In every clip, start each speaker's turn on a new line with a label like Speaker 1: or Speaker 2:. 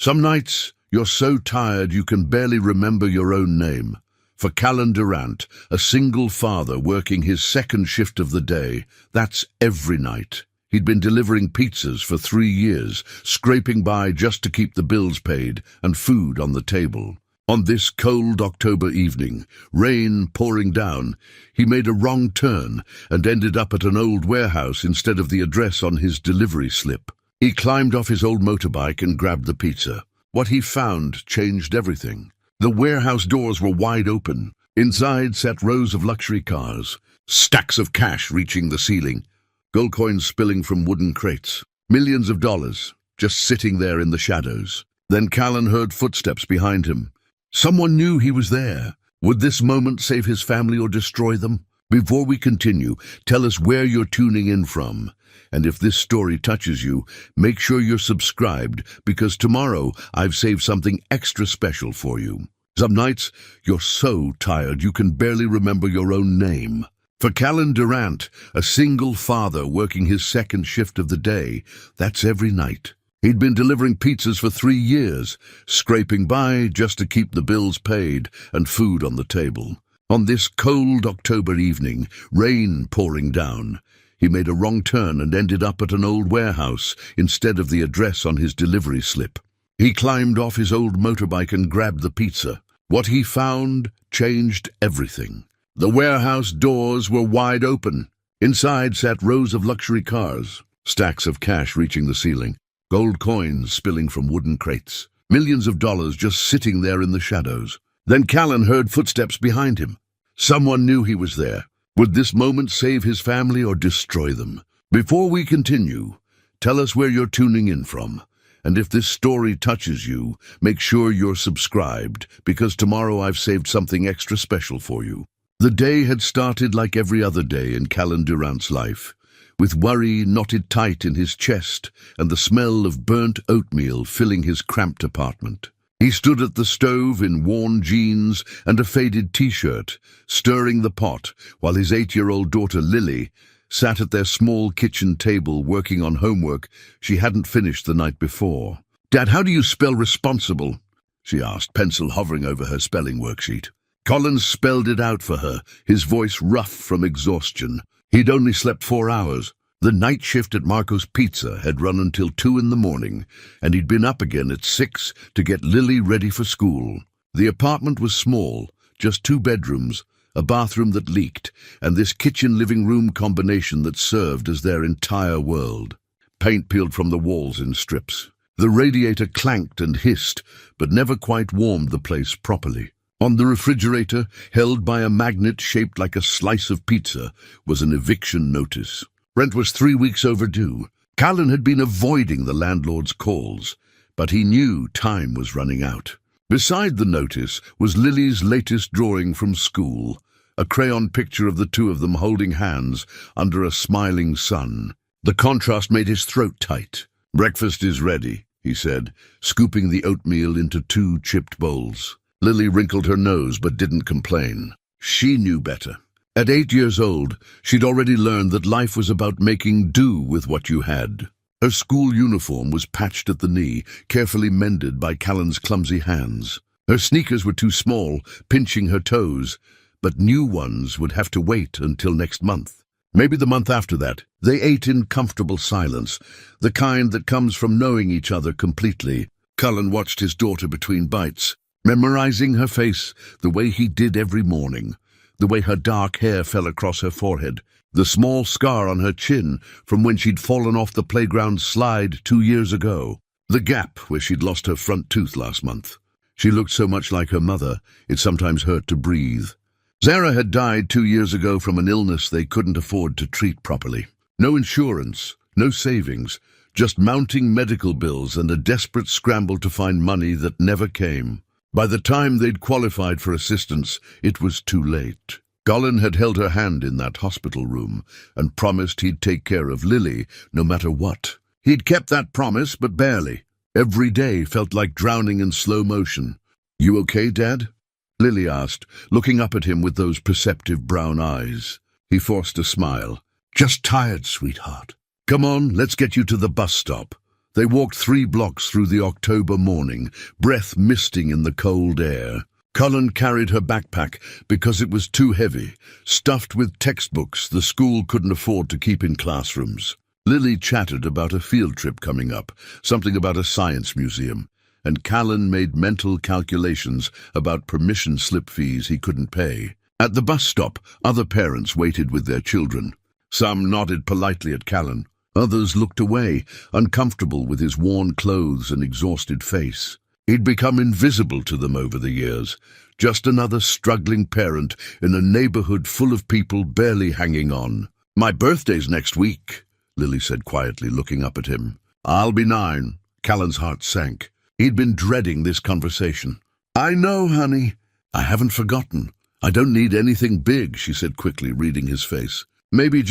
Speaker 1: Some nights, you're so tired you can barely remember your own name. For Callan Durant, a single father working his second shift of the day, that's every night. He'd been delivering pizzas for 3 years, scraping by just to keep the bills paid and food on the table. On this cold October evening, rain pouring down, he made a wrong turn and ended up at an old warehouse instead of the address on his delivery slip. He climbed off his old motorbike and grabbed the pizza. What he found changed everything. The warehouse doors were wide open. Inside sat rows of luxury cars, stacks of cash reaching the ceiling, gold coins spilling from wooden crates, millions of dollars just sitting there in the shadows. Then Callan heard footsteps behind him. Someone knew he was there. Would this moment save his family or destroy them? Before we continue, tell us where you're tuning in from. And if this story touches you, make sure you're subscribed, because tomorrow I've saved something extra special for you. Some nights, you're so tired you can barely remember your own name. For Callan Durant, a single father working his second shift of the day, that's every night. He'd been delivering pizzas for 3 years, scraping by just to keep the bills paid and food on the table. On this cold October evening, rain pouring down, he made a wrong turn and ended up at an old warehouse instead of the address on his delivery slip. He climbed off his old motorbike and grabbed the pizza. What he found changed everything. The warehouse doors were wide open. Inside sat rows of luxury cars, stacks of cash reaching the ceiling, gold coins spilling from wooden crates, millions of dollars just sitting there in the shadows. Then Callan heard footsteps behind him. Someone knew he was there. Would this moment save his family or destroy them? Before we continue, tell us where you're tuning in from. And if this story touches you, make sure you're subscribed, because tomorrow I've saved something extra special for you. The day had started like every other day in Callan Durant's life, with worry knotted tight in his chest and the smell of burnt oatmeal filling his cramped apartment. He stood at the stove in worn jeans and a faded t-shirt, stirring the pot, while his 8-year-old daughter Lily sat at their small kitchen table working on homework she hadn't finished the night before. "Dad, how do you spell responsible?" she asked, pencil hovering over her spelling worksheet. Collins spelled it out for her, his voice rough from exhaustion. He'd only slept 4 hours. The night shift at Marco's Pizza had run until 2 in the morning, and he'd been up again at 6 to get Lily ready for school. The apartment was small, just 2 bedrooms, a bathroom that leaked, and this kitchen-living room combination that served as their entire world. Paint peeled from the walls in strips. The radiator clanked and hissed, but never quite warmed the place properly. On the refrigerator, held by a magnet shaped like a slice of pizza, was an eviction notice. Rent was 3 weeks overdue. Callan had been avoiding the landlord's calls, but he knew time was running out. Beside the notice was Lily's latest drawing from school, a crayon picture of the two of them holding hands under a smiling sun. The contrast made his throat tight. "Breakfast is ready," he said, scooping the oatmeal into 2 chipped bowls. Lily wrinkled her nose but didn't complain. She knew better. At 8 years old, she'd already learned that life was about making do with what you had. Her school uniform was patched at the knee, carefully mended by Callan's clumsy hands. Her sneakers were too small, pinching her toes, but new ones would have to wait until next month. Maybe the month after that. They ate in comfortable silence, the kind that comes from knowing each other completely. Callan watched his daughter between bites, memorizing her face the way he did every morning. The way her dark hair fell across her forehead, the small scar on her chin from when she'd fallen off the playground slide 2 years ago, the gap where she'd lost her front tooth last month. She looked so much like her mother, it sometimes hurt to breathe. Zara had died 2 years ago from an illness they couldn't afford to treat properly. No insurance, no savings, just mounting medical bills and a desperate scramble to find money that never came. By the time they'd qualified for assistance, it was too late. Callan had held her hand in that hospital room and promised he'd take care of Lily no matter what. He'd kept that promise, but barely. Every day felt like drowning in slow motion. "You okay, Dad?" Lily asked, looking up at him with those perceptive brown eyes. He forced a smile. "Just tired, sweetheart. Come on, let's get you to the bus stop." They walked 3 blocks through the October morning, breath misting in the cold air. Cullen carried her backpack because it was too heavy, stuffed with textbooks the school couldn't afford to keep in classrooms. Lily chattered about a field trip coming up, something about a science museum, and Callan made mental calculations about permission slip fees he couldn't pay. At the bus stop, other parents waited with their children. Some nodded politely at Callan. Others looked away, uncomfortable with his worn clothes and exhausted face. He'd become invisible to them over the years, just another struggling parent in a neighborhood full of people barely hanging on. "My birthday's next week," Lily said quietly, looking up at him. "I'll be 9. Callan's heart sank. He'd been dreading this conversation. "I know, honey. I haven't forgotten. I don't need anything big," she said quickly, reading his face. Maybe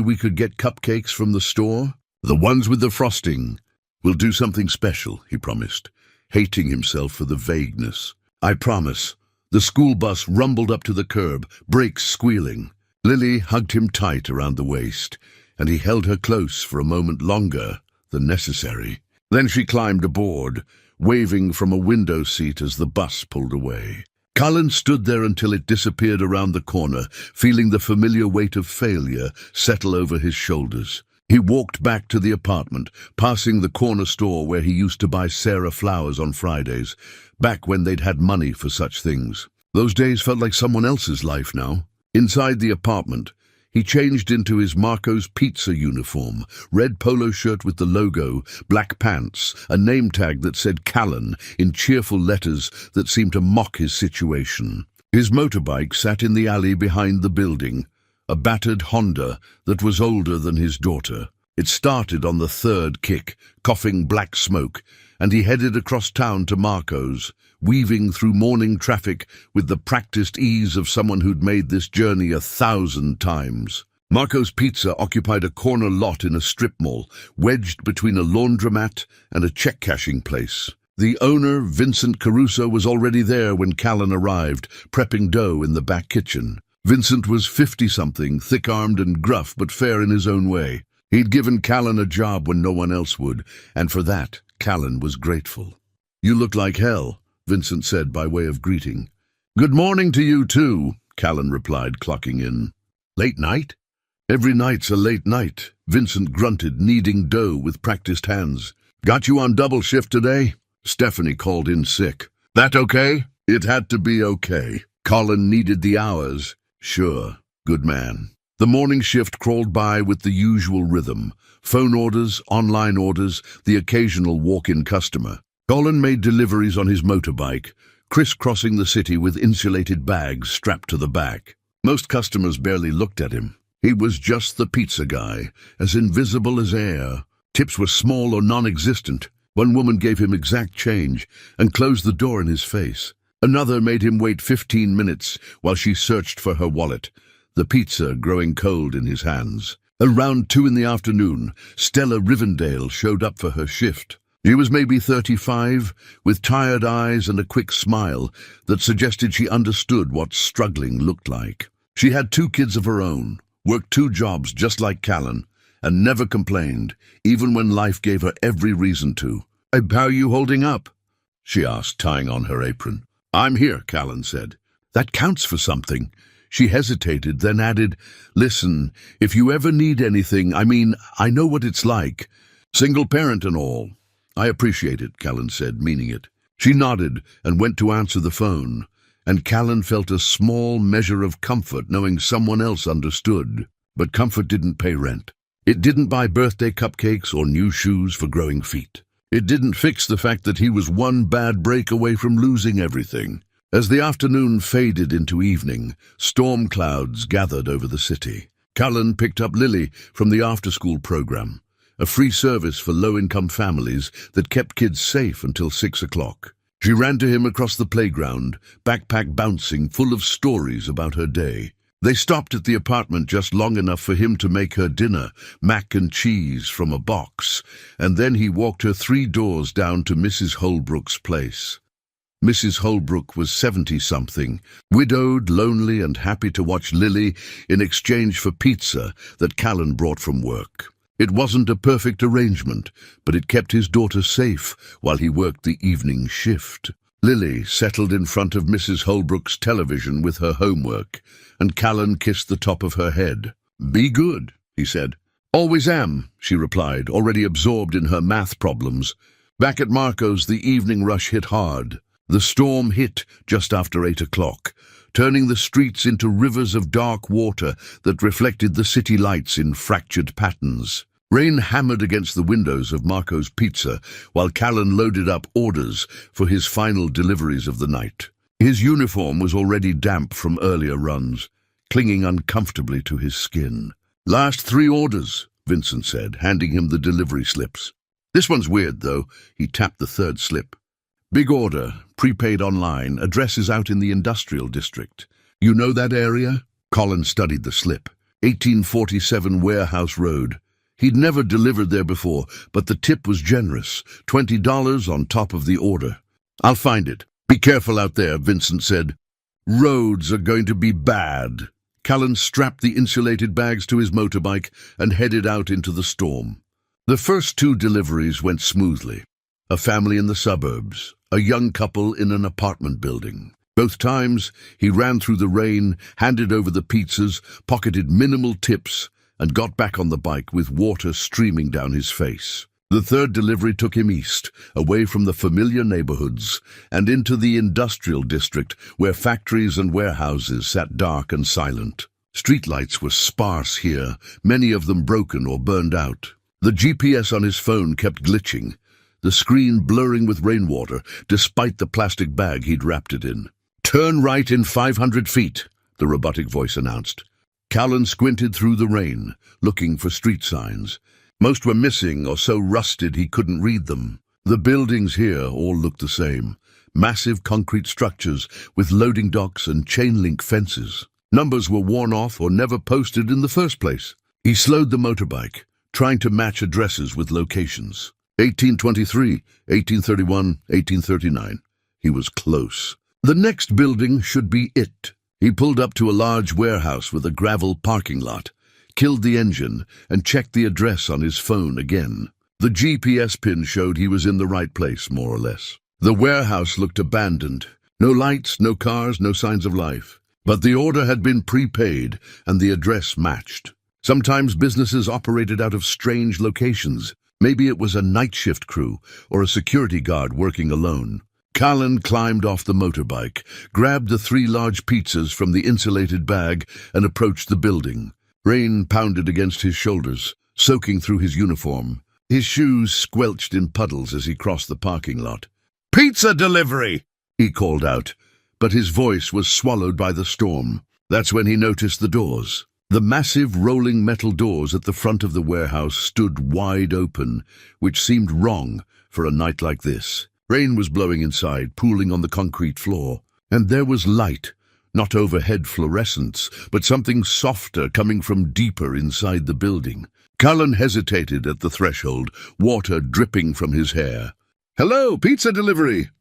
Speaker 1: we could get cupcakes from the store? The ones with the frosting. We'll do something special," he promised, hating himself for the vagueness. "I promise." The school bus rumbled up to the curb, brakes squealing. Lily hugged him tight around the waist, and he held her close for a moment longer than necessary. Then she climbed aboard, waving from a window seat as the bus pulled away. Cullen stood there until it disappeared around the corner, feeling the familiar weight of failure settle over his shoulders. He walked back to the apartment, passing the corner store where he used to buy Sarah flowers on Fridays, back when they'd had money for such things. Those days felt like someone else's life now. Inside the apartment, he changed into his Marco's Pizza uniform, red polo shirt with the logo, black pants, a name tag that said Callan in cheerful letters that seemed to mock his situation. His motorbike sat in the alley behind the building, a battered Honda that was older than his daughter. It started on the 3rd kick, coughing black smoke, and he headed across town to Marco's, weaving through morning traffic with the practiced ease of someone who'd made this journey 1,000 times. Marco's Pizza occupied a corner lot in a strip mall, wedged between a laundromat and a check-cashing place. The owner, Vincent Caruso, was already there when Callan arrived, prepping dough in the back kitchen. Vincent was 50-something, thick-armed and gruff, but fair in his own way. He'd given Callan a job when no one else would, and for that, Callan was grateful. "You look like hell," Vincent said by way of greeting. "Good morning to you too," Callan replied, clocking in. "Late night?" "Every night's a late night," Vincent grunted, kneading dough with practiced hands. "Got you on double shift today?" Stephanie called in sick. "That okay?" "It had to be okay." Colin needed the hours. "Sure, good man." The morning shift crawled by with the usual rhythm. Phone orders, online orders, the occasional walk-in customer. Colin made deliveries on his motorbike, crisscrossing the city with insulated bags strapped to the back. Most customers barely looked at him. He was just the pizza guy, as invisible as air. Tips were small or non-existent. One woman gave him exact change and closed the door in his face. Another made him wait 15 minutes while she searched for her wallet, the pizza growing cold in his hands. Around 2 in the afternoon, Stella Rivendale showed up for her shift. She was maybe 35, with tired eyes and a quick smile that suggested she understood what struggling looked like. She had 2 kids of her own, worked 2 jobs just like Callan, and never complained, even when life gave her every reason to. "How are you holding up?" she asked, tying on her apron. "I'm here," Callan said. "That counts for something." She hesitated, then added, "Listen, if you ever need anything, I know what it's like. Single parent and all." "I appreciate it," Callan said, meaning it. She nodded and went to answer the phone, and Callan felt a small measure of comfort knowing someone else understood. But comfort didn't pay rent. It didn't buy birthday cupcakes or new shoes for growing feet. It didn't fix the fact that he was one bad break away from losing everything. As the afternoon faded into evening, storm clouds gathered over the city. Callan picked up Lily from the after-school program, a free service for low-income families that kept kids safe until 6 o'clock. She ran to him across the playground, backpack bouncing, full of stories about her day. They stopped at the apartment just long enough for him to make her dinner, mac and cheese from a box, and then he walked her 3 doors down to Mrs. Holbrook's place. Mrs. Holbrook was 70-something, widowed, lonely, and happy to watch Lily in exchange for pizza that Callan brought from work. It wasn't a perfect arrangement, but it kept his daughter safe while he worked the evening shift. Lily settled in front of Mrs. Holbrook's television with her homework, and Callan kissed the top of her head. "Be good," he said. "Always am," she replied, already absorbed in her math problems. Back at Marco's, the evening rush hit hard. The storm hit just after 8 o'clock, turning the streets into rivers of dark water that reflected the city lights in fractured patterns. Rain hammered against the windows of Marco's Pizza while Callan loaded up orders for his final deliveries of the night. His uniform was already damp from earlier runs, clinging uncomfortably to his skin. "Last 3 orders," Vincent said, handing him the delivery slips. "This one's weird, though." He tapped the 3rd slip. "Big order, prepaid online, address is out in the industrial district. You know that area?" Colin studied the slip. 1847 Warehouse Road. He'd never delivered there before, but the tip was generous, $20 on top of the order. "I'll find it. Be careful out there," Vincent said. "Roads are going to be bad." Callan strapped the insulated bags to his motorbike and headed out into the storm. The first 2 deliveries went smoothly. A family in the suburbs, a young couple in an apartment building. Both times, he ran through the rain, handed over the pizzas, pocketed minimal tips, and got back on the bike with water streaming down his face. The 3rd delivery took him east, away from the familiar neighborhoods, and into the industrial district where factories and warehouses sat dark and silent. Streetlights were sparse here, many of them broken or burned out. The GPS on his phone kept glitching, the screen blurring with rainwater, despite the plastic bag he'd wrapped it in. "Turn right in 500 feet, the robotic voice announced. Callan squinted through the rain, looking for street signs. Most were missing or so rusted he couldn't read them. The buildings here all looked the same. Massive concrete structures with loading docks and chain-link fences. Numbers were worn off or never posted in the first place. He slowed the motorbike, trying to match addresses with locations. 1823, 1831, 1839. He was close. The next building should be it. He pulled up to a large warehouse with a gravel parking lot, killed the engine, and checked the address on his phone again. The GPS pin showed he was in the right place, more or less. The warehouse looked abandoned. No lights, no cars, no signs of life. But the order had been prepaid, and the address matched. Sometimes businesses operated out of strange locations. Maybe it was a night shift crew or a security guard working alone. Callan climbed off the motorbike, grabbed the 3 large pizzas from the insulated bag, and approached the building. Rain pounded against his shoulders, soaking through his uniform. His shoes squelched in puddles as he crossed the parking lot. "Pizza delivery!" he called out, but his voice was swallowed by the storm. That's when he noticed the doors. The massive rolling metal doors at the front of the warehouse stood wide open, which seemed wrong for a night like this. Rain was blowing inside, pooling on the concrete floor. And there was light, not overhead fluorescence, but something softer coming from deeper inside the building. Callan hesitated at the threshold, water dripping from his hair. "Hello, pizza delivery!"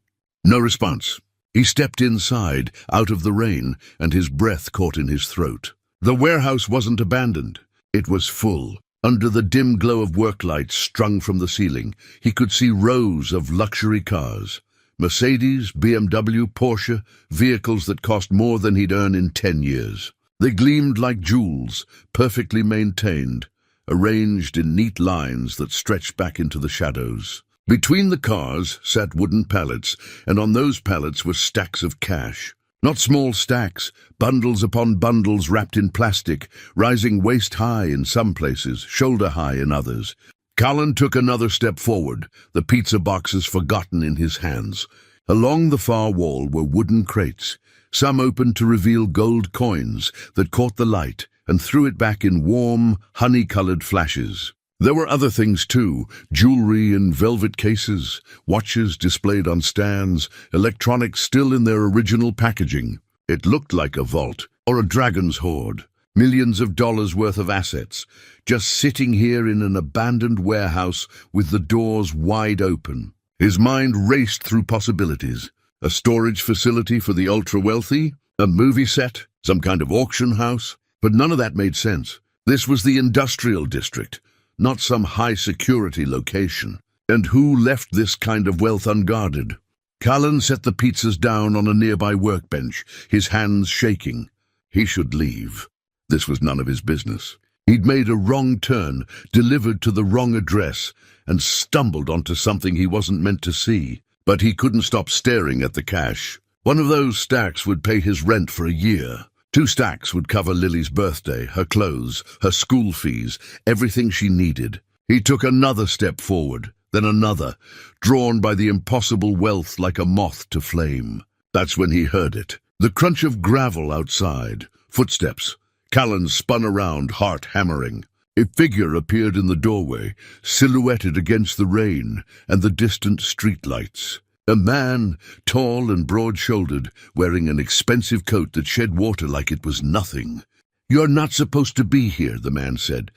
Speaker 1: No response. He stepped inside, out of the rain, and his breath caught in his throat. The warehouse wasn't abandoned. It was full. Under the dim glow of work lights strung from the ceiling, he could see rows of luxury cars. Mercedes, BMW, Porsche, vehicles that cost more than he'd earn in 10 years. They gleamed like jewels, perfectly maintained, arranged in neat lines that stretched back into the shadows. Between the cars sat wooden pallets, and on those pallets were stacks of cash. Not small stacks, bundles upon bundles wrapped in plastic, rising waist-high in some places, shoulder-high in others. Callan took another step forward, the pizza boxes forgotten in his hands. Along the far wall were wooden crates, some opened to reveal gold coins that caught the light and threw it back in warm, honey-colored flashes. There were other things too, jewelry in velvet cases, watches displayed on stands, electronics still in their original packaging. It looked like a vault, or a dragon's hoard. Millions of dollars worth of assets, just sitting here in an abandoned warehouse with the doors wide open. His mind raced through possibilities. A storage facility for the ultra-wealthy? A movie set? Some kind of auction house? But none of that made sense. This was the industrial district. not some high-security location. And who left this kind of wealth unguarded? Callan set the pizzas down on a nearby workbench, his hands shaking. He should leave. This was none of his business. He'd made a wrong turn, delivered to the wrong address, and stumbled onto something he wasn't meant to see. But he couldn't stop staring at the cash. One of those stacks would pay his rent for a year. 2 stacks would cover Lily's birthday, her clothes, her school fees, everything she needed. He took another step forward, then another, drawn by the impossible wealth like a moth to flame. That's when he heard it. The crunch of gravel outside. Footsteps. Callan spun around, heart hammering. A figure appeared in the doorway, silhouetted against the rain and the distant streetlights. A man, tall and broad-shouldered, wearing an expensive coat that shed water like it was nothing. "You're not supposed to be here," the man said.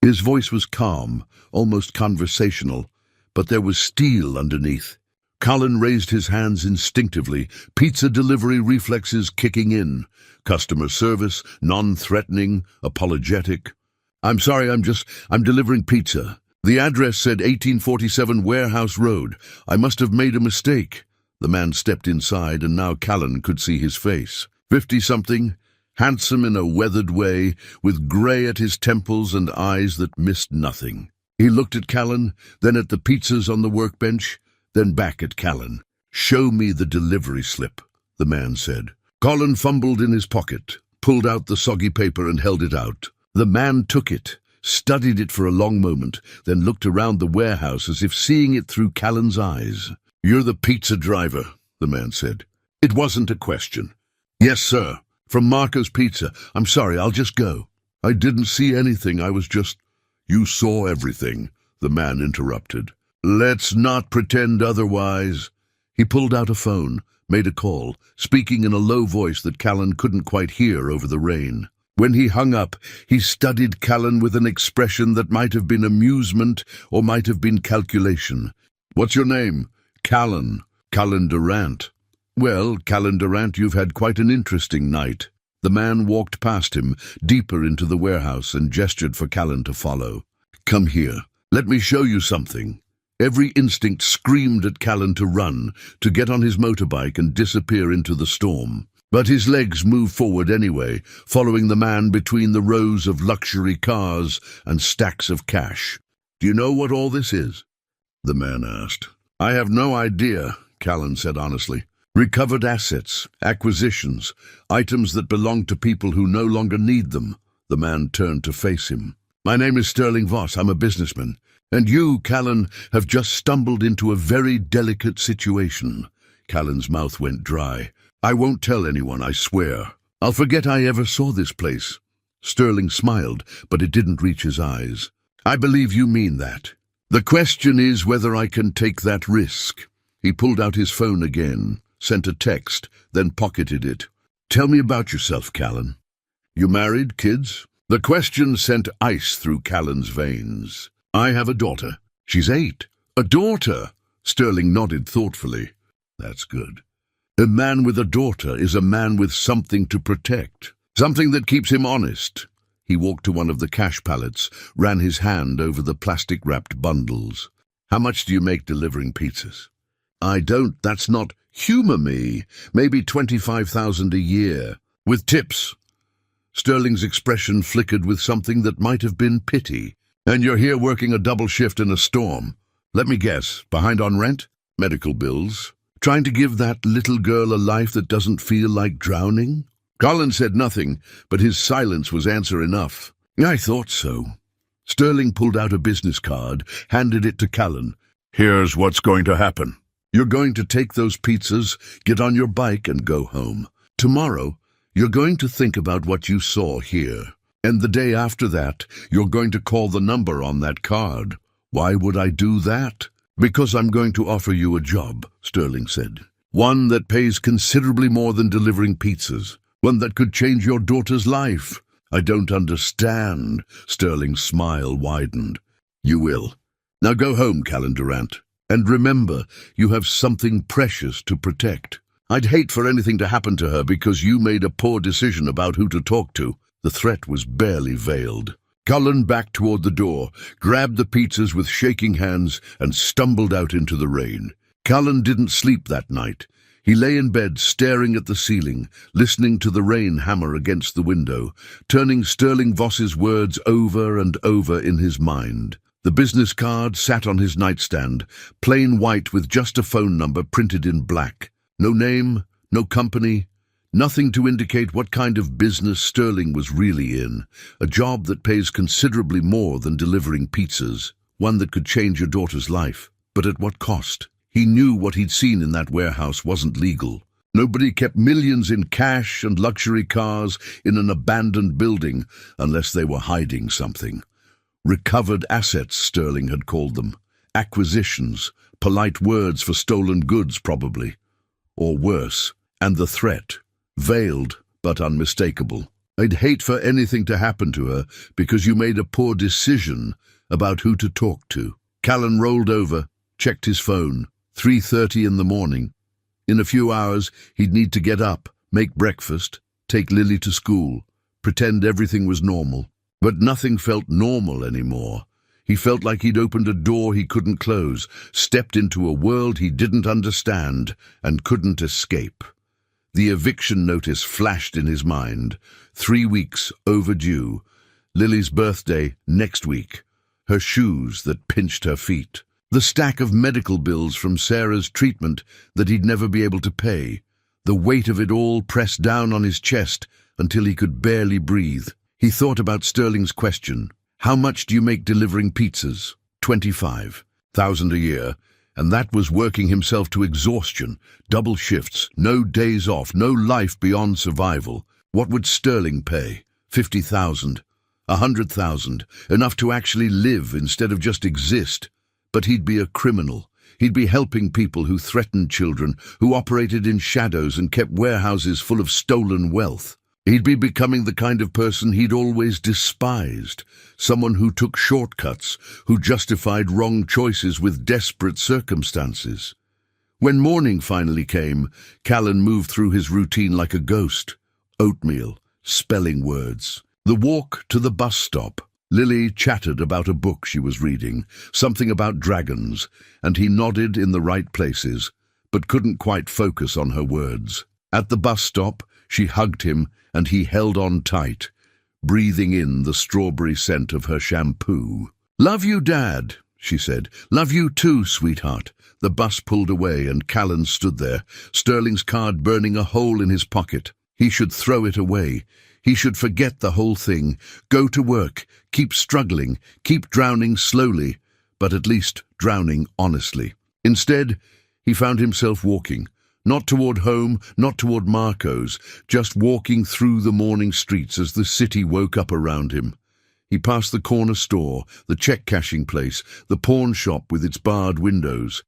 Speaker 1: His voice was calm, almost conversational, but there was steel underneath. Callan raised his hands instinctively, pizza delivery reflexes kicking in. Customer service, non-threatening, apologetic. "I'm sorry, I'm delivering pizza. The address said 1847 Warehouse Road. I must have made a mistake." The man stepped inside, and now Callan could see his face. 50-something, handsome in a weathered way, with grey at his temples and eyes that missed nothing. He looked at Callan, then at the pizzas on the workbench, then back at Callan. "Show me the delivery slip," the man said. Callan fumbled in his pocket, pulled out the soggy paper and held it out. The man took it, studied it for a long moment, then looked around the warehouse as if seeing it through Callan's eyes. "You're the pizza driver," the man said. It wasn't a question. "Yes, sir. From Marco's Pizza. I'm sorry, I'll just go." "I didn't see anything, I was just—" "You saw everything," the man interrupted. "Let's not pretend otherwise." He pulled out a phone, made a call, speaking in a low voice that Callan couldn't quite hear over the rain. When he hung up, he studied Callan with an expression that might have been amusement or might have been calculation. "What's your name?" "Callan. Callan Durant." "Well, Callan Durant, you've had quite an interesting night." The man walked past him, deeper into the warehouse, and gestured for Callan to follow. "Come here. Let me show you something." Every instinct screamed at Callan to run, to get on his motorbike and disappear into the storm. But his legs moved forward anyway, following the man between the rows of luxury cars and stacks of cash. "Do you know what all this is?" the man asked. "I have no idea," Callan said honestly. "Recovered assets, acquisitions, items that belong to people who no longer need them." The man turned to face him. "My name is Sterling Voss. I'm a businessman. And you, Callan, have just stumbled into a very delicate situation." Callan's mouth went dry. "I won't tell anyone, I swear. I'll forget I ever saw this place." Sterling smiled, but it didn't reach his eyes. "I believe you mean that. The question is whether I can take that risk." He pulled out his phone again, sent a text, then pocketed it. "Tell me about yourself, Callan. You married, kids?" The question sent ice through Callan's veins. "I have a daughter. She's 8. "A daughter?" Sterling nodded thoughtfully. "That's good. A man with a daughter is a man with something to protect, something that keeps him honest." He walked to one of the cash pallets, ran his hand over the plastic-wrapped bundles. "How much do you make delivering pizzas?" "I don't. That's not—" "Humor me. Maybe 25,000 a year. With tips." Sterling's expression flickered with something that might have been pity. "And you're here working a double shift in a storm. Let me guess, behind on rent? Medical bills? Trying to give that little girl a life that doesn't feel like drowning?" Callan said nothing, but his silence was answer enough. "I thought so." Sterling pulled out a business card, handed it to Callan. "Here's what's going to happen. You're going to take those pizzas, get on your bike and go home. Tomorrow, you're going to think about what you saw here. And the day after that, you're going to call the number on that card." "Why would I do that?" "Because I'm going to offer you a job," Sterling said. "One that pays considerably more than delivering pizzas. One that could change your daughter's life." "I don't understand." Sterling's smile widened. "You will. Now go home, Callan Durant. And remember, you have something precious to protect. I'd hate for anything to happen to her because you made a poor decision about who to talk to." The threat was barely veiled. Cullen backed toward the door, grabbed the pizzas with shaking hands, and stumbled out into the rain. Cullen didn't sleep that night. He lay in bed staring at the ceiling, listening to the rain hammer against the window, turning Sterling Voss's words over and over in his mind. The business card sat on his nightstand, plain white with just a phone number printed in black. No name, no company, nothing to indicate what kind of business Sterling was really in. A job that pays considerably more than delivering pizzas, one that could change your daughter's life. But at what cost? He knew what he'd seen in that warehouse wasn't legal. Nobody kept millions in cash and luxury cars in an abandoned building unless they were hiding something. Recovered assets, Sterling had called them. Acquisitions, polite words for stolen goods probably. Or worse, and the threat, veiled but unmistakable. I'd hate for anything to happen to her because you made a poor decision about who to talk to. Callan rolled over, checked his phone. 3:30 in the morning. In a few hours, he'd need to get up, make breakfast, take Lily to school, pretend everything was normal. But nothing felt normal anymore. He felt like he'd opened a door he couldn't close, stepped into a world he didn't understand and couldn't escape. The eviction notice flashed in his mind. 3 weeks overdue. Lily's birthday next week. Her shoes that pinched her feet. The stack of medical bills from Sarah's treatment that he'd never be able to pay. The weight of it all pressed down on his chest until he could barely breathe. He thought about Sterling's question. How much do you make delivering pizzas? 25,000 a year. And that was working himself to exhaustion. Double shifts, no days off, no life beyond survival. What would Sterling pay? 50,000. 100,000. Enough to actually live instead of just exist. But he'd be a criminal. He'd be helping people who threatened children, who operated in shadows and kept warehouses full of stolen wealth. He'd be becoming the kind of person he'd always despised, someone who took shortcuts, who justified wrong choices with desperate circumstances. When morning finally came, Callan moved through his routine like a ghost. Oatmeal, spelling words. The walk to the bus stop. Lily chattered about a book she was reading, something about dragons, and he nodded in the right places, but couldn't quite focus on her words. At the bus stop, she hugged him, and he held on tight, breathing in the strawberry scent of her shampoo. "Love you, Dad," she said. "Love you too, sweetheart." The bus pulled away, and Callan stood there, Sterling's card burning a hole in his pocket. He should throw it away. He should forget the whole thing, go to work, keep struggling, keep drowning slowly, but at least drowning honestly. Instead, he found himself walking, not toward home, not toward Marco's, just walking through the morning streets as the city woke up around him. He passed the corner store, the check-cashing place, the pawn shop with its barred windows.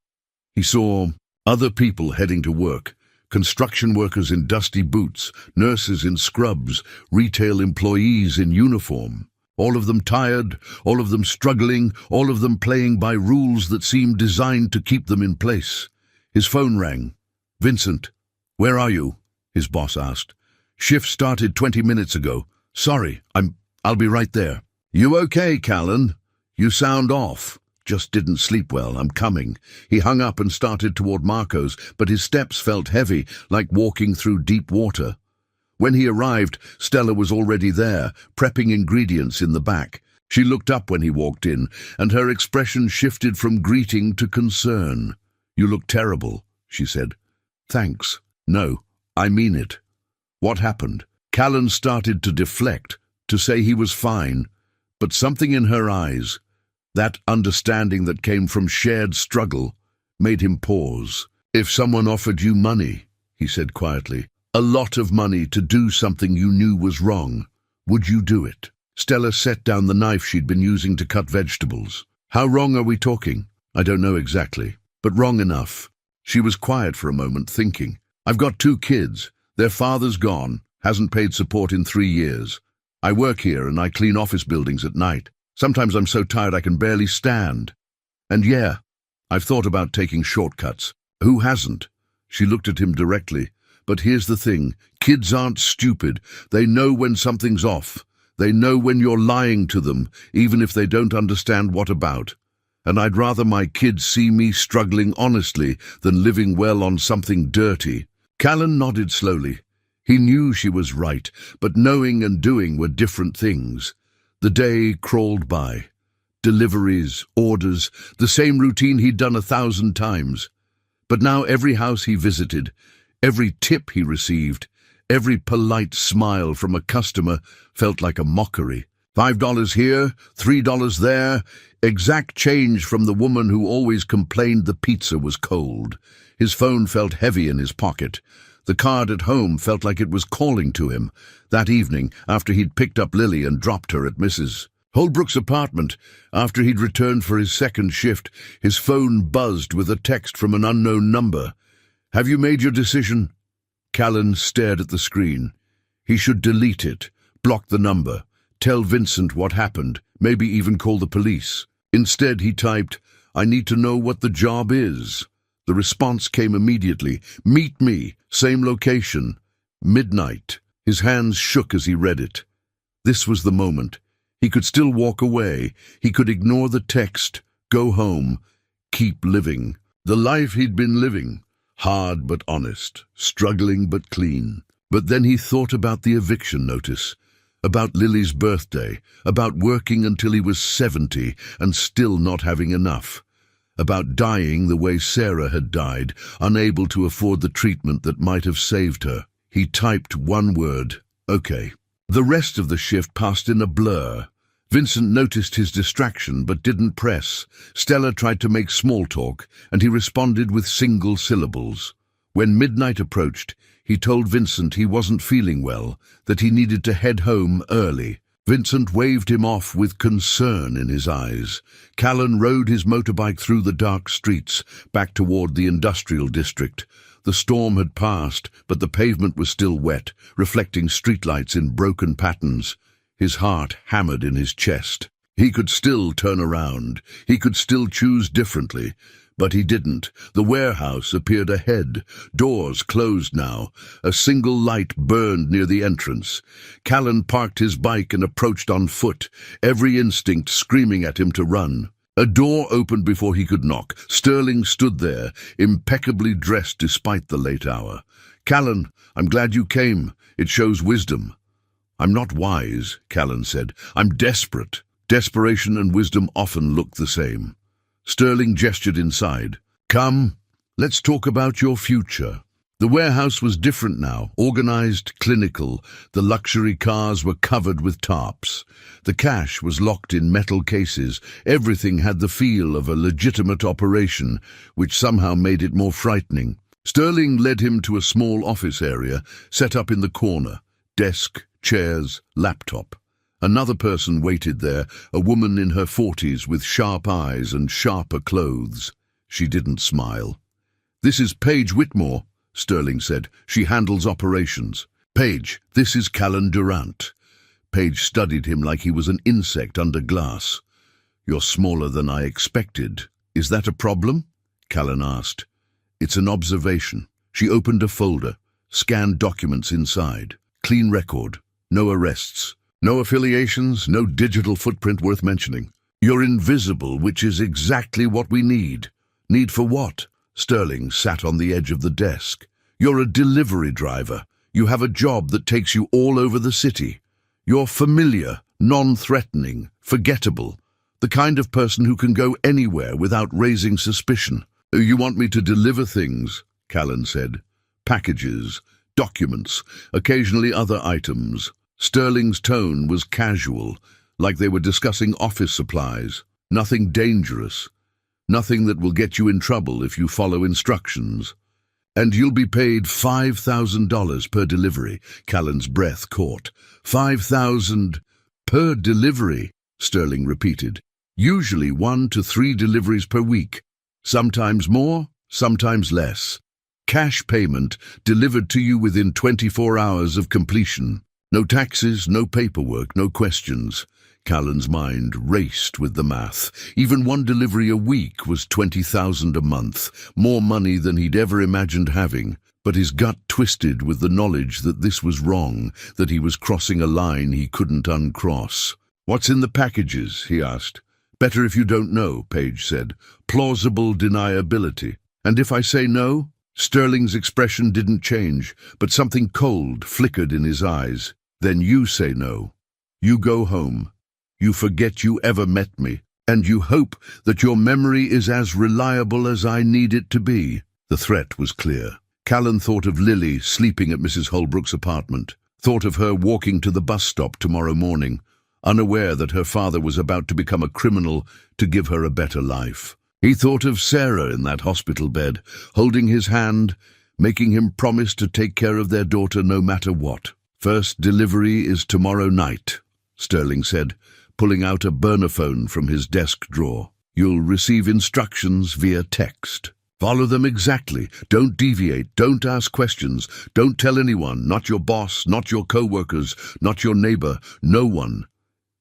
Speaker 1: He saw other people heading to work. Construction workers in dusty boots, nurses in scrubs, retail employees in uniform. All of them tired, all of them struggling, all of them playing by rules that seemed designed to keep them in place. His phone rang. "Vincent, where are you?" his boss asked. "Shift started 20 minutes ago. Sorry, I'll be right there." "You okay, Callan? You sound off." "Just didn't sleep well. I'm coming." He hung up and started toward Marco's, but his steps felt heavy, like walking through deep water. When he arrived, Stella was already there, prepping ingredients in the back. She looked up when he walked in, and her expression shifted from greeting to concern. "You look terrible," she said. "Thanks. No, I mean it." "What happened?" Callan started to deflect, to say he was fine, but something in her eyes, that understanding that came from shared struggle, made him pause. "If someone offered you money," he said quietly, "a lot of money to do something you knew was wrong, would you do it?" Stella set down the knife she'd been using to cut vegetables. "How wrong are we talking?" "I don't know exactly, but wrong enough." She was quiet for a moment, thinking. "I've got 2 kids. Their father's gone, hasn't paid support in 3 years. I work here and I clean office buildings at night. Sometimes I'm so tired I can barely stand. And yeah, I've thought about taking shortcuts. Who hasn't?" She looked at him directly. "But here's the thing. Kids aren't stupid. They know when something's off. They know when you're lying to them, even if they don't understand what about. And I'd rather my kids see me struggling honestly than living well on something dirty." Callan nodded slowly. He knew she was right, but knowing and doing were different things. The day crawled by. Deliveries, orders, the same routine he'd done 1,000 times. But now every house he visited, every tip he received, every polite smile from a customer felt like a mockery. $5 here, $3 there, exact change from the woman who always complained the pizza was cold. His phone felt heavy in his pocket. The card at home felt like it was calling to him. That evening, after he'd picked up Lily and dropped her at Mrs. Holbrook's apartment, after he'd returned for his second shift, his phone buzzed with a text from an unknown number. "Have you made your decision?" Callan stared at the screen. He should delete it, block the number, tell Vincent what happened, maybe even call the police. Instead, he typed, "I need to know what the job is." The response came immediately. "Meet me, same location, midnight." His hands shook as he read it. This was the moment. He could still walk away. He could ignore the text, go home, keep living. The life he'd been living, hard but honest, struggling but clean. But then he thought about the eviction notice, about Lily's birthday, about working until he was 70 and still not having enough, about dying the way Sarah had died, unable to afford the treatment that might have saved her. He typed one word, "Okay." The rest of the shift passed in a blur. Vincent noticed his distraction but didn't press. Stella tried to make small talk, and he responded with single syllables. When midnight approached, he told Vincent he wasn't feeling well, that he needed to head home early. Vincent waved him off with concern in his eyes. Callan rode his motorbike through the dark streets, back toward the industrial district. The storm had passed, but the pavement was still wet, reflecting streetlights in broken patterns. His heart hammered in his chest. He could still turn around. He could still choose differently. But he didn't. The warehouse appeared ahead. Doors closed now. A single light burned near the entrance. Callan parked his bike and approached on foot, every instinct screaming at him to run. A door opened before he could knock. Sterling stood there, impeccably dressed despite the late hour. "Callan, I'm glad you came. It shows wisdom." "I'm not wise," Callan said. "I'm desperate." Desperation and wisdom often look the same. Sterling gestured inside. "Come, let's talk about your future." The warehouse was different now, organized, clinical. The luxury cars were covered with tarps. The cash was locked in metal cases. Everything had the feel of a legitimate operation, which somehow made it more frightening. Sterling led him to a small office area, set up in the corner. Desk, chairs, laptop. Another person waited there, a woman in her 40s with sharp eyes and sharper clothes. She didn't smile. "This is Paige Whitmore," Sterling said. "She handles operations." "Paige, this is Callan Durant." Paige studied him like he was an insect under glass. "You're smaller than I expected. Is that a problem?" Callan asked. "It's an observation." She opened a folder, scanned documents inside. Clean record, no arrests. No affiliations, no digital footprint worth mentioning. "You're invisible, which is exactly what we need." "Need for what?" Sterling sat on the edge of the desk. "You're a delivery driver. You have a job that takes you all over the city. You're familiar, non-threatening, forgettable. The kind of person who can go anywhere without raising suspicion." "You want me to deliver things," Callan said. "Packages, documents, occasionally other items." Sterling's tone was casual, like they were discussing office supplies. "Nothing dangerous. Nothing that will get you in trouble if you follow instructions. And you'll be paid $5,000 per delivery." Callan's breath caught. $5,000 per delivery, Sterling repeated. "Usually 1 to 3 deliveries per week. Sometimes more, sometimes less. Cash payment delivered to you within 24 hours of completion. No taxes, no paperwork, no questions." Callan's mind raced with the math. Even 1 delivery a week was $20,000 a month, more money than he'd ever imagined having. but his gut twisted with the knowledge that this was wrong, that he was crossing a line he couldn't uncross. "What's in the packages?" he asked. "Better if you don't know," Paige said. "Plausible deniability." "And if I say no?" Sterling's expression didn't change, but something cold flickered in his eyes. "Then you say no. You go home. You forget you ever met me, and you hope that your memory is as reliable as I need it to be." The threat was clear. Callan thought of Lily sleeping at Mrs. Holbrook's apartment, thought of her walking to the bus stop tomorrow morning, unaware that her father was about to become a criminal to give her a better life. He thought of Sarah in that hospital bed, holding his hand, making him promise to take care of their daughter no matter what. "First delivery is tomorrow night," Sterling said, pulling out a burner phone from his desk drawer. "You'll receive instructions via text. Follow them exactly. Don't deviate. Don't ask questions. Don't tell anyone, not your boss, not your co-workers, not your neighbor, no one."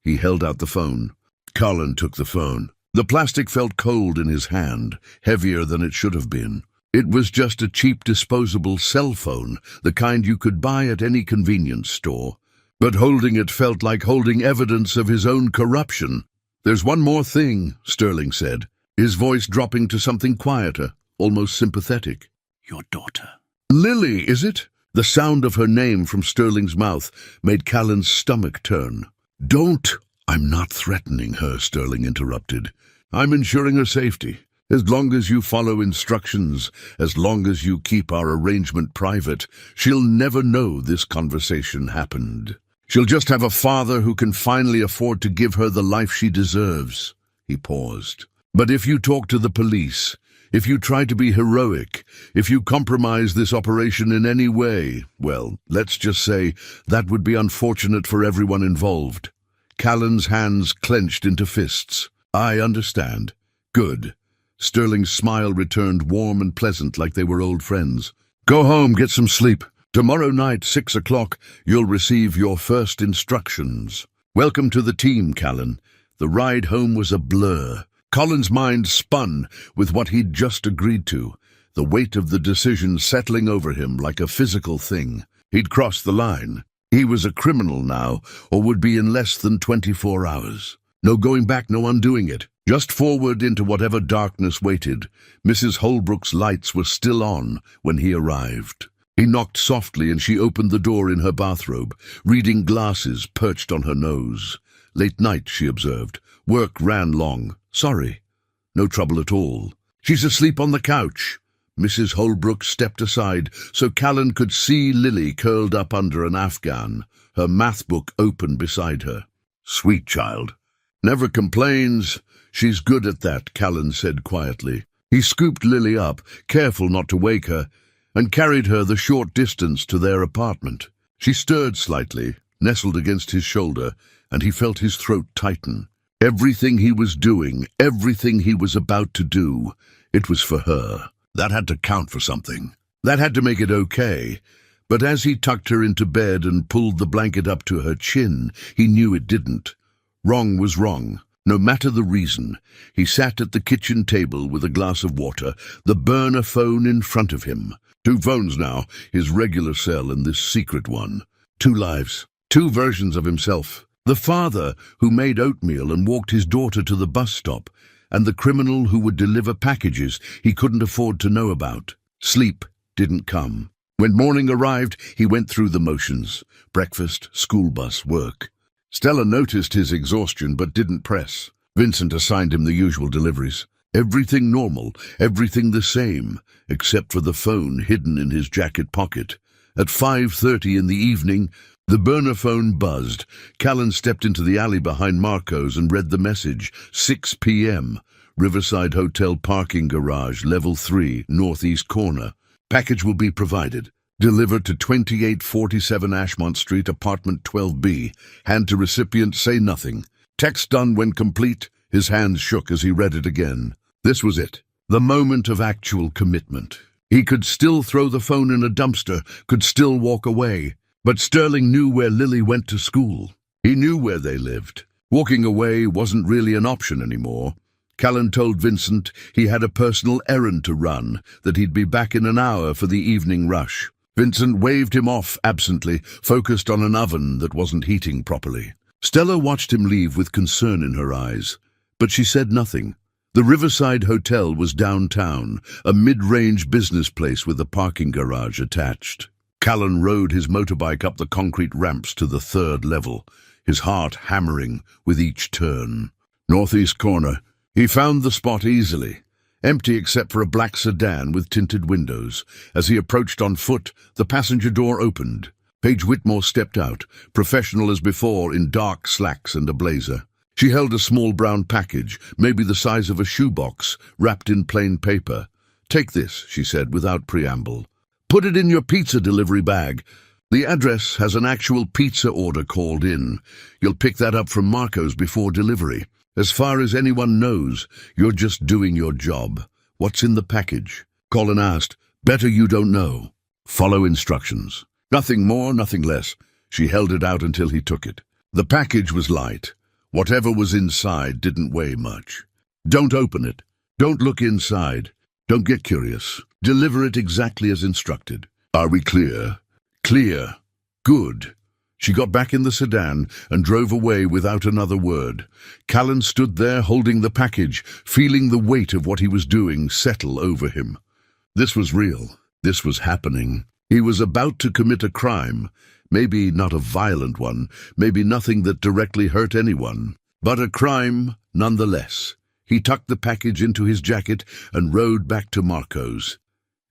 Speaker 1: He held out the phone. Callan took the phone. The plastic felt cold in his hand, heavier than it should have been. It was just a cheap disposable cell phone, the kind you could buy at any convenience store. But holding it felt like holding evidence of his own corruption. "There's one more thing," Sterling said, his voice dropping to something quieter, almost sympathetic.
Speaker 2: "Your daughter."
Speaker 1: "Lily, is it?" The sound of her name from Sterling's mouth made Callan's stomach turn. "Don't—" "I'm not threatening her," Sterling interrupted. "I'm ensuring her safety. As long as you follow instructions, as long as you keep our arrangement private, she'll never know this conversation happened. She'll just have a father who can finally afford to give her the life she deserves." He paused. "But if you talk to the police, if you try to be heroic, if you compromise this operation in any way, well, let's just say that would be unfortunate for everyone involved." Callan's hands clenched into fists. "I understand. Good." Sterling's smile returned warm and pleasant like they were old friends. "Go home, get some sleep. Tomorrow night, 6 o'clock, you'll receive your first instructions." "Welcome to the team, Callan." The ride home was a blur. Colin's mind spun with what he'd just agreed to, the weight of the decision settling over him like a physical thing. He'd crossed the line. He was a criminal now, or would be in less than 24 hours. No going back, no undoing it. Just forward into whatever darkness waited. Mrs. Holbrook's lights were still on when he arrived. He knocked softly and she opened the door in her bathrobe, reading glasses perched on her nose. "Late night," she observed. "Work ran long. Sorry." "No trouble at all." "She's asleep on the couch." Mrs. Holbrook stepped aside so Callan could see Lily curled up under an afghan, her math book open beside her. "Sweet child." "Never complains. She's good at that," Callan said quietly. He scooped Lily up, careful not to wake her, and carried her the short distance to their apartment. She stirred slightly, nestled against his shoulder, and he felt his throat tighten. Everything he was doing, everything he was about to do, it was for her. That had to count for something. That had to make it okay. But as he tucked her into bed and pulled the blanket up to her chin, he knew it didn't. Wrong was wrong. No matter the reason, he sat at the kitchen table with a glass of water, the burner phone in front of him. 2 phones now, his regular cell and this secret one. 2 lives, 2 versions of himself. The father who made oatmeal and walked his daughter to the bus stop, and the criminal who would deliver packages he couldn't afford to know about. Sleep didn't come. When morning arrived, he went through the motions. Breakfast, school bus, work. Stella noticed his exhaustion but didn't press. Vincent assigned him the usual deliveries. Everything normal, everything the same, except for the phone hidden in his jacket pocket. At 5:30 in the evening, the burner phone buzzed. Callan stepped into the alley behind Marco's and read the message. 6 p.m. Riverside Hotel parking garage, level 3, northeast corner. Package will be provided. Delivered to 2847 Ashmont Street, apartment 12B. Hand to recipient, say nothing. Text done when complete. His hands shook as he read it again. This was it. The moment of actual commitment. He could still throw the phone in a dumpster, could still walk away. But Sterling knew where Lily went to school. He knew where they lived. Walking away wasn't really an option anymore. Callan told Vincent he had a personal errand to run, that he'd be back in an hour for the evening rush. Vincent waved him off absently, focused on an oven that wasn't heating properly. Stella watched him leave with concern in her eyes, but she said nothing. The Riverside Hotel was downtown, a mid-range business place with a parking garage attached. Callan rode his motorbike up the concrete ramps to the 3rd level, his heart hammering with each turn. Northeast corner. He found the spot easily, empty except for a black sedan with tinted windows. As he approached on foot, the passenger door opened. Paige Whitmore stepped out, professional as before in dark slacks and a blazer. She held a small brown package, maybe the size of a shoebox, wrapped in plain paper. "Take this," she said without preamble. "Put it in your pizza delivery bag. The address has an actual pizza order called in. You'll pick that up from Marco's before delivery. As far as anyone knows, you're just doing your job." "What's in the package?" Colin asked. "Better you don't know. Follow instructions. Nothing more, nothing less." She held it out until he took it. The package was light. Whatever was inside didn't weigh much. "Don't open it. Don't look inside. Don't get curious. Deliver it exactly as instructed. Are we clear?" "Clear. Good." She got back in the sedan and drove away without another word. Callan stood there holding the package, feeling the weight of what he was doing settle over him. This was real. This was happening. He was about to commit a crime. Maybe not a violent one, maybe nothing that directly hurt anyone, but a crime nonetheless. He tucked the package into his jacket and rode back to Marco's.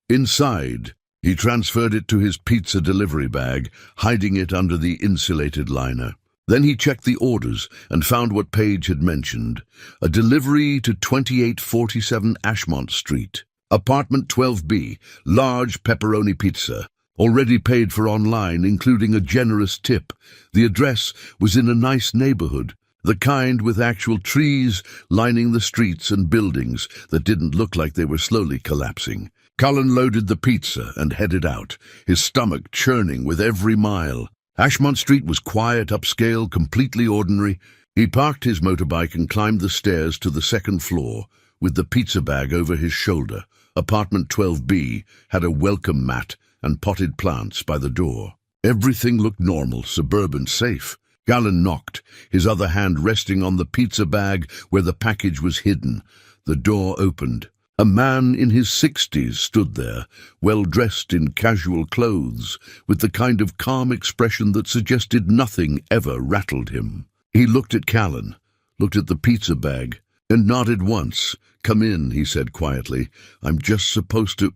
Speaker 1: Inside, he transferred it to his pizza delivery bag, hiding it under the insulated liner. Then he checked the orders and found what Paige had mentioned: a delivery to 2847 Ashmont Street, apartment 12B, large pepperoni pizza, already paid for online, including a generous tip. The address was in a nice neighborhood, the kind with actual trees lining the streets and buildings that didn't look like they were slowly collapsing. Cullen loaded the pizza and headed out, his stomach churning with every mile. Ashmont Street was quiet, upscale, completely ordinary. He parked his motorbike and climbed the stairs to the 2nd floor, with the pizza bag over his shoulder. Apartment 12B had a welcome mat and potted plants by the door. Everything looked normal, suburban, safe. Callan knocked, his other hand resting on the pizza bag where the package was hidden. The door opened. A man in his 60s stood there, well-dressed in casual clothes, with the kind of calm expression that suggested nothing ever rattled him. He looked at Callan, looked at the pizza bag, and nodded once. "Come in," he said quietly. "I'm just supposed to—"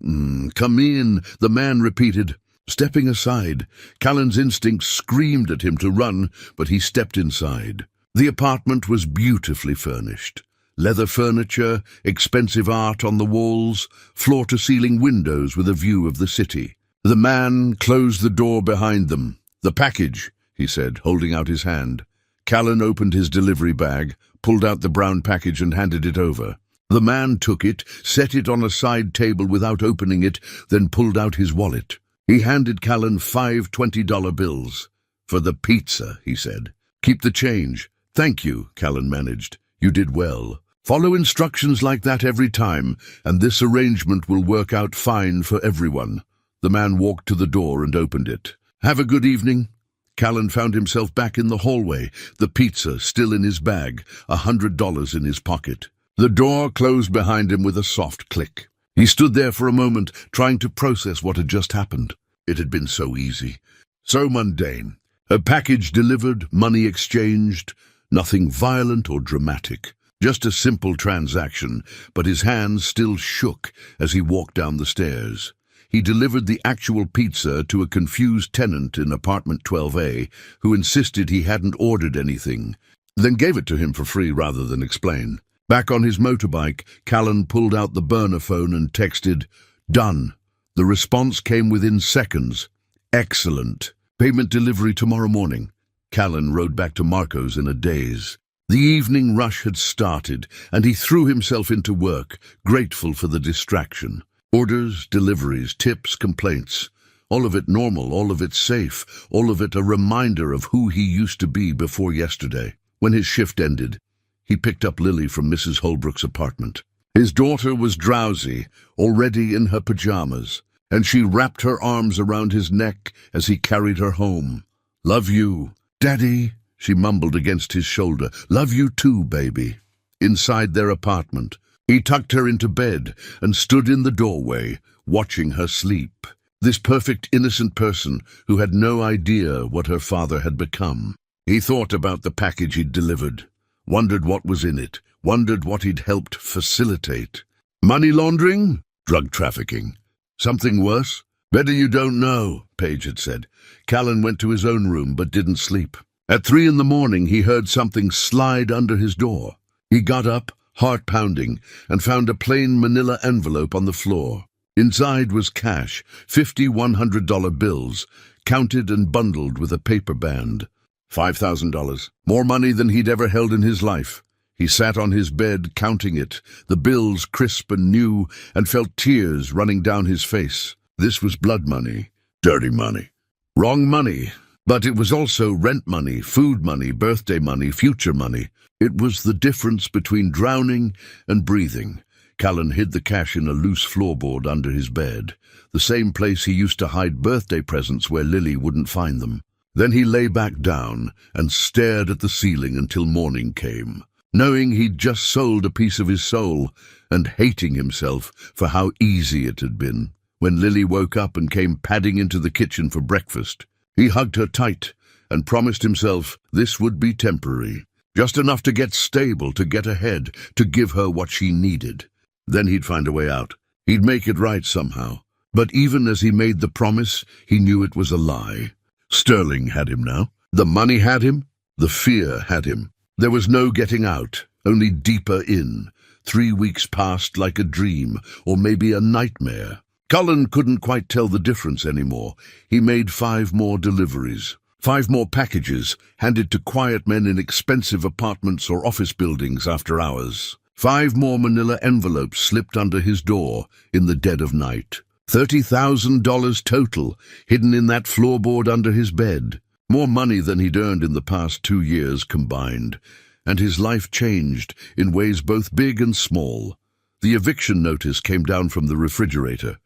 Speaker 1: "Come in," the man repeated. Stepping aside, Callan's instincts screamed at him to run, but he stepped inside. The apartment was beautifully furnished. Leather furniture, expensive art on the walls, floor-to-ceiling windows with a view of the city. The man closed the door behind them. "The package," he said, holding out his hand. Callan opened his delivery bag, pulled out the brown package and handed it over. The man took it, set it on a side table without opening it, then pulled out his wallet. He handed Callan 5 $20 bills. "For the pizza," he said. "Keep the change." "Thank you," Callan managed. "You did well. Follow instructions like that every time, and this arrangement will work out fine for everyone." The man walked to the door and opened it. "Have a good evening." Callan found himself back in the hallway, the pizza still in his bag, $100 in his pocket. The door closed behind him with a soft click. He stood there for a moment, trying to process what had just happened. It had been so easy, so mundane. A package delivered, money exchanged, nothing violent or dramatic. Just a simple transaction, but his hands still shook as he walked down the stairs. He delivered the actual pizza to a confused tenant in apartment 12A who insisted he hadn't ordered anything, then gave it to him for free rather than explain. Back on his motorbike, Callan pulled out the burner phone and texted, "Done." The response came within seconds. "Excellent. Payment delivery tomorrow morning." Callan rode back to Marco's in a daze. The evening rush had started, and he threw himself into work, grateful for the distraction. Orders, deliveries, tips, complaints. All of it normal, all of it safe, all of it a reminder of who he used to be before yesterday. When his shift ended, he picked up Lily from Mrs. Holbrook's apartment. His daughter was drowsy, already in her pajamas, and she wrapped her arms around his neck as he carried her home. "Love you, Daddy," she mumbled against his shoulder. "Love you too, baby." Inside their apartment, he tucked her into bed and stood in the doorway, watching her sleep. This perfect, innocent person who had no idea what her father had become. He thought about the package he'd delivered, wondered what was in it, wondered what he'd helped facilitate. Money laundering? Drug trafficking? Something worse? "Better you don't know," Paige had said. Callan went to his own room but didn't sleep. At 3 a.m, he heard something slide under his door. He got up, heart pounding, and found a plain manila envelope on the floor. Inside was cash, 50 $100 bills, counted and bundled with a paper band. $5,000, more money than he'd ever held in his life. He sat on his bed, counting it, the bills crisp and new, and felt tears running down his face. This was blood money, dirty money, wrong money. But it was also rent money, food money, birthday money, future money. It was the difference between drowning and breathing. Callan hid the cash in a loose floorboard under his bed, the same place he used to hide birthday presents where Lily wouldn't find them. Then he lay back down and stared at the ceiling until morning came, knowing he'd just sold a piece of his soul and hating himself for how easy it had been. When Lily woke up and came padding into the kitchen for breakfast, he hugged her tight and promised himself this would be temporary, just enough to get stable, to get ahead, to give her what she needed. Then he'd find a way out. He'd make it right somehow. But even as he made the promise, he knew it was a lie. Sterling had him now. The money had him. The fear had him. There was no getting out, only deeper in. 3 weeks passed like a dream, or maybe a nightmare. Cullen couldn't quite tell the difference anymore. He made 5 more deliveries. 5 more packages, handed to quiet men in expensive apartments or office buildings after hours. 5 more manila envelopes slipped under his door in the dead of night. $30,000 total, hidden in that floorboard under his bed. More money than he'd earned in the past 2 years combined. And his life changed in ways both big and small. The eviction notice came down from the refrigerator,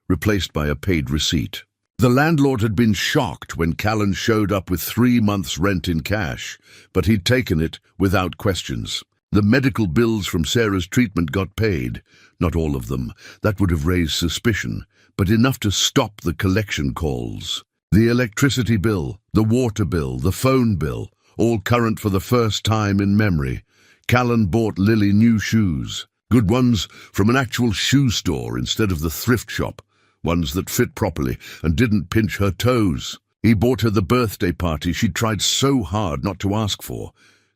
Speaker 1: replaced by a paid receipt. The landlord had been shocked when Callan showed up with 3 months' rent in cash, but he'd taken it without questions. The medical bills from Sarah's treatment got paid. Not all of them. That would have raised suspicion, but enough to stop the collection calls. The electricity bill, the water bill, the phone bill, all current for the first time in memory. Callan bought Lily new shoes. Good ones from an actual shoe store instead of the thrift shop. Ones that fit properly and didn't pinch her toes. He bought her the birthday party she'd tried so hard not to ask for.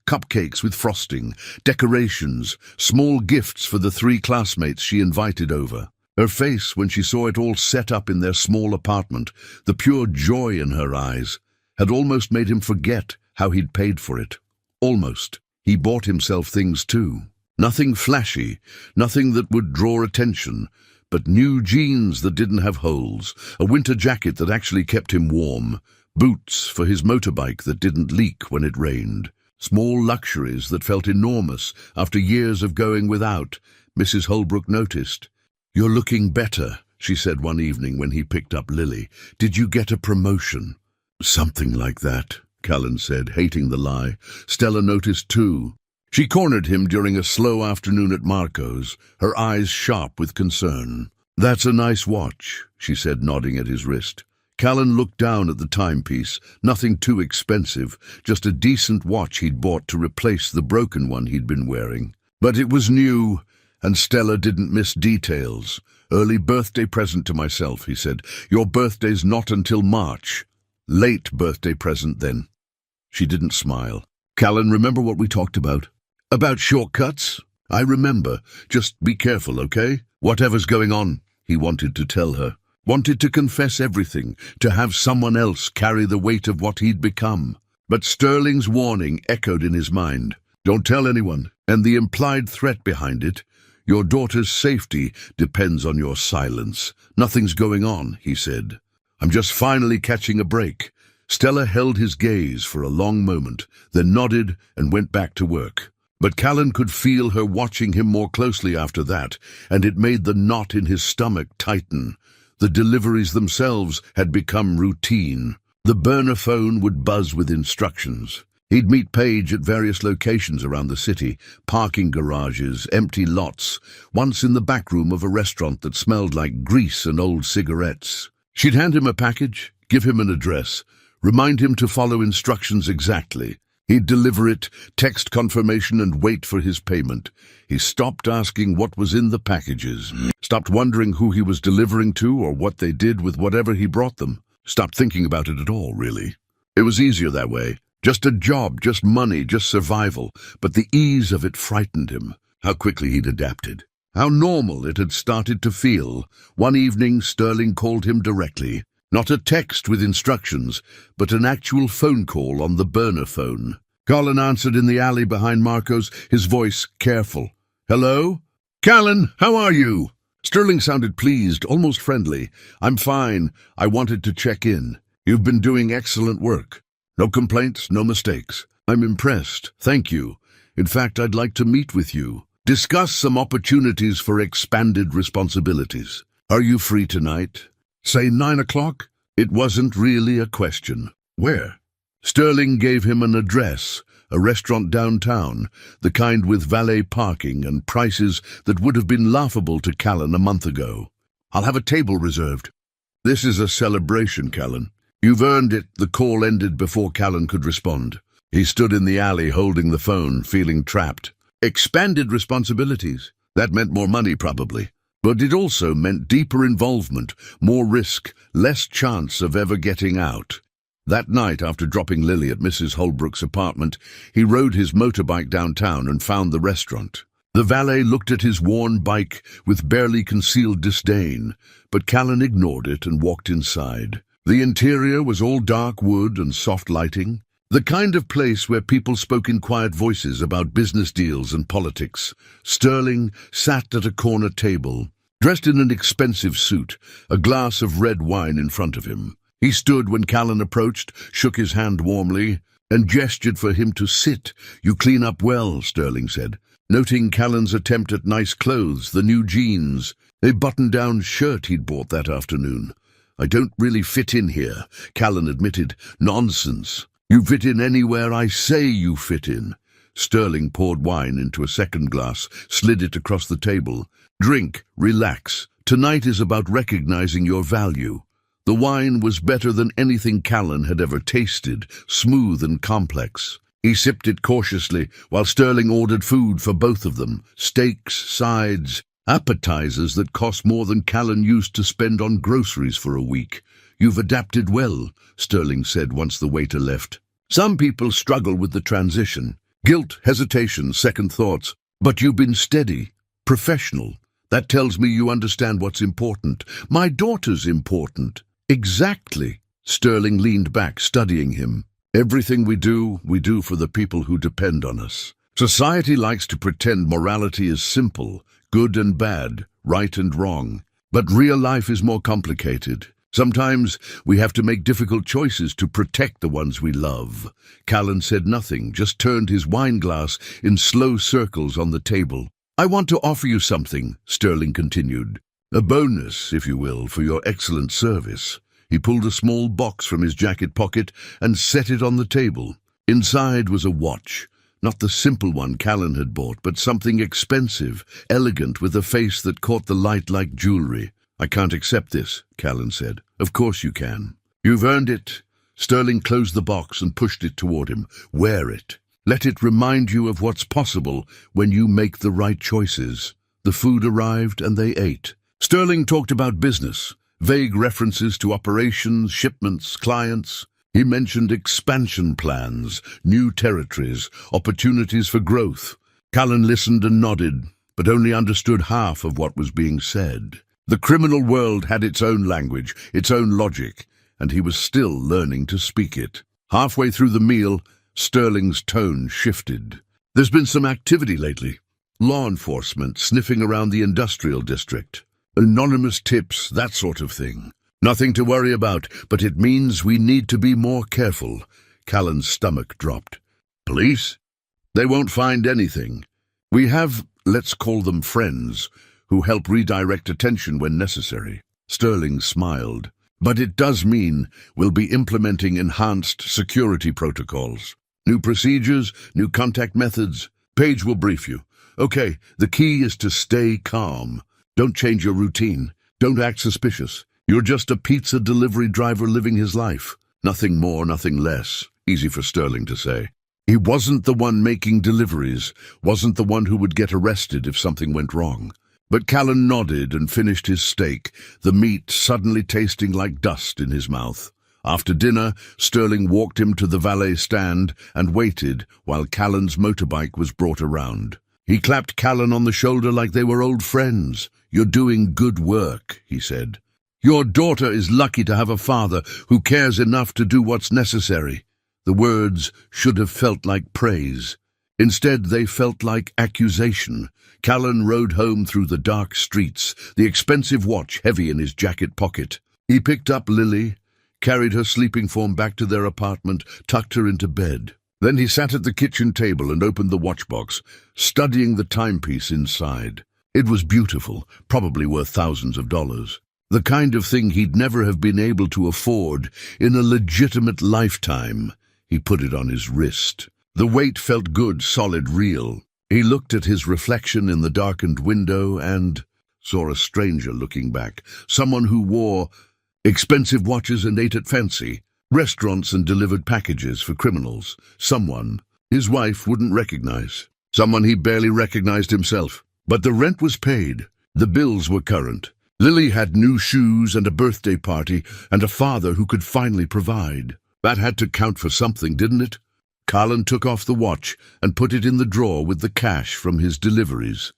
Speaker 1: Cupcakes with frosting, decorations, small gifts for the 3 classmates she invited over. Her face, when she saw it all set up in their small apartment, the pure joy in her eyes, had almost made him forget how he'd paid for it. Almost. He bought himself things too. Nothing flashy, nothing that would draw attention, but new jeans that didn't have holes, a winter jacket that actually kept him warm, boots for his motorbike that didn't leak when it rained. Small luxuries that felt enormous after years of going without. Mrs. Holbrook noticed. "You're looking better," she said one evening when he picked up Lily. "Did you get a promotion?" "Something like that," Callan said, hating the lie. Stella noticed too. She cornered him during a slow afternoon at Marco's, her eyes sharp with concern. "That's a nice watch," she said, nodding at his wrist. Callan looked down at the timepiece. Nothing too expensive, just a decent watch he'd bought to replace the broken one he'd been wearing. But it was new, and Stella didn't miss details. "Early birthday present to myself," he said. "Your birthday's not until March." "Late birthday present, then." She didn't smile. "Callan, remember what we talked about? About shortcuts?" "I remember. Just be careful, okay? Whatever's going on," he wanted to tell her. Wanted to confess everything, to have someone else carry the weight of what he'd become. But Sterling's warning echoed in his mind. "Don't tell anyone," and the implied threat behind it. "Your daughter's safety depends on your silence. Nothing's going on," he said. "I'm just finally catching a break." Stella held his gaze for a long moment, then nodded and went back to work. But Callan could feel her watching him more closely after that, and it made the knot in his stomach tighten. The deliveries themselves had become routine. The burner phone would buzz with instructions. He'd meet Paige at various locations around the city, parking garages, empty lots, once in the back room of a restaurant that smelled like grease and old cigarettes. She'd hand him a package, give him an address, remind him to follow instructions exactly. He'd deliver it, text confirmation, and wait for his payment. He stopped asking what was in the packages, stopped wondering who he was delivering to or what they did with whatever he brought them, stopped thinking about it at all, really. It was easier that way. Just a job, just money, just survival. But the ease of it frightened him. How quickly he'd adapted. How normal it had started to feel. One evening, Sterling called him directly. Not a text with instructions, but an actual phone call on the burner phone. Callan answered in the alley behind Marco's, his voice careful. "Hello? Callan, how are you?" Sterling sounded pleased, almost friendly. "I'm fine. I wanted to check in. You've been doing excellent work. No complaints, no mistakes. I'm impressed. Thank you. In fact, I'd like to meet with you. Discuss some opportunities for expanded responsibilities. Are you free tonight? Say 9 o'clock? It wasn't really a question. Where? Sterling gave him an address, a restaurant downtown, the kind with valet parking and prices that would have been laughable to Callan a month ago. I'll have a table reserved. This is a celebration, Callan. You've earned it. The call ended before Callan could respond. He stood in the alley holding the phone, feeling trapped. Expanded responsibilities. That meant more money, probably. But it also meant deeper involvement, more risk, less chance of ever getting out. That night, after dropping Lily at Mrs. Holbrook's apartment, he rode his motorbike downtown and found the restaurant. The valet looked at his worn bike with barely concealed disdain, but Callan ignored it and walked inside. The interior was all dark wood and soft lighting, the kind of place where people spoke in quiet voices about business deals and politics. Sterling sat at a corner table, dressed in an expensive suit, a glass of red wine in front of him. He stood when Callan approached, shook his hand warmly, and gestured for him to sit. "You clean up well," Sterling said, noting Callan's attempt at nice clothes, the new jeans, a button-down shirt he'd bought that afternoon. "I don't really fit in here," Callan admitted. "Nonsense. You fit in anywhere I say you fit in." Sterling poured wine into a second glass, slid it across the table. "Drink, relax. Tonight is about recognizing your value." The wine was better than anything Callan had ever tasted, smooth and complex. He sipped it cautiously while Sterling ordered food for both of them, steaks, sides, appetizers that cost more than Callan used to spend on groceries for a week. "You've adapted well," Sterling said once the waiter left. "Some people struggle with the transition. Guilt, hesitation, second thoughts. But you've been steady, professional. That tells me you understand what's important. My daughter's important." "Exactly." Sterling leaned back, studying him. "Everything we do for the people who depend on us. Society likes to pretend morality is simple, good and bad, right and wrong. But real life is more complicated. Sometimes we have to make difficult choices to protect the ones we love." Callan said nothing, just turned his wine glass in slow circles on the table. "I want to offer you something," Sterling continued. "A bonus, if you will, for your excellent service." He pulled a small box from his jacket pocket and set it on the table. Inside was a watch. Not the simple one Callan had bought, but something expensive, elegant, with a face that caught the light like jewelry. "I can't accept this," Callan said. "Of course you can. You've earned it." Sterling closed the box and pushed it toward him. "Wear it. Let it remind you of what's possible when you make the right choices." The food arrived and they ate. Sterling talked about business, vague references to operations, shipments, clients. He mentioned expansion plans, new territories, opportunities for growth. Callan listened and nodded, but only understood half of what was being said. The criminal world had its own language, its own logic, and he was still learning to speak it. Halfway through the meal, Sterling's tone shifted. "There's been some activity lately. Law enforcement sniffing around the industrial district. Anonymous tips, that sort of thing. Nothing to worry about, but it means we need to be more careful." Callan's stomach dropped. "Police?" They won't find anything. We have, let's call them friends, who help redirect attention when necessary. Sterling smiled. But it does mean we'll be implementing enhanced security protocols. New procedures, new contact methods. Paige will brief you. Okay, the key is to stay calm. Don't change your routine. Don't act suspicious. You're just a pizza delivery driver living his life. Nothing more, nothing less. Easy for Sterling to say. He wasn't the one making deliveries, wasn't the one who would get arrested if something went wrong. But Callan nodded and finished his steak, the meat suddenly tasting like dust in his mouth. After dinner, Sterling walked him to the valet stand and waited while Callan's motorbike was brought around. He clapped Callan on the shoulder like they were old friends. "You're doing good work," he said. "Your daughter is lucky to have a father who cares enough to do what's necessary." The words should have felt like praise. Instead, they felt like accusation. Callan rode home through the dark streets, the expensive watch heavy in his jacket pocket. He picked up Lily, carried her sleeping form back to their apartment, tucked her into bed. Then he sat at the kitchen table and opened the watchbox, studying the timepiece inside. It was beautiful, probably worth thousands of dollars. The kind of thing he'd never have been able to afford in a legitimate lifetime. He put it on his wrist. The weight felt good, solid, real. He looked at his reflection in the darkened window and saw a stranger looking back, someone who wore expensive watches and ate at fancy restaurants and delivered packages for criminals, someone his wife wouldn't recognize, someone he barely recognized himself. But the rent was paid, the bills were current. Lily had new shoes and a birthday party and a father who could finally provide. That had to count for something, didn't it? Callan took off the watch and put it in the drawer with the cash from his deliveries.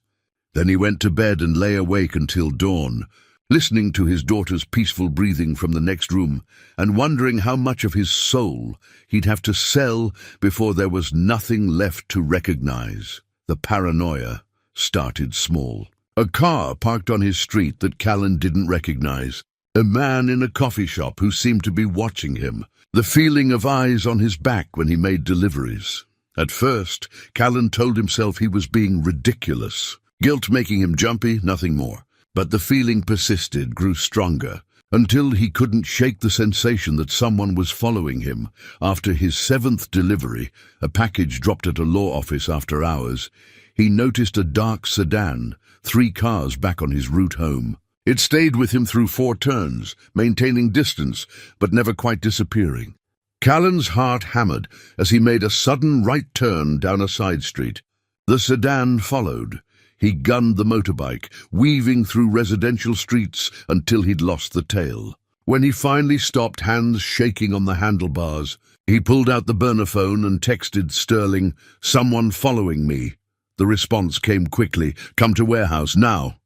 Speaker 1: Then he went to bed and lay awake until dawn, listening to his daughter's peaceful breathing from the next room and wondering how much of his soul he'd have to sell before there was nothing left to recognize. The paranoia started small. A car parked on his street that Callan didn't recognize. A man in a coffee shop who seemed to be watching him. The feeling of eyes on his back when he made deliveries. At first, Callan told himself he was being ridiculous. Guilt making him jumpy, nothing more. But the feeling persisted, grew stronger, until he couldn't shake the sensation that someone was following him. After his 7th delivery, a package dropped at a law office after hours, he noticed a dark sedan, 3 cars back on his route home. It stayed with him through 4 turns, maintaining distance, but never quite disappearing. Callan's heart hammered as he made a sudden right turn down a side street. The sedan followed. He gunned the motorbike, weaving through residential streets until he'd lost the tail. When he finally stopped, hands shaking on the handlebars, he pulled out the burner phone and texted Sterling, "Someone following me." The response came quickly, "Come to warehouse, now."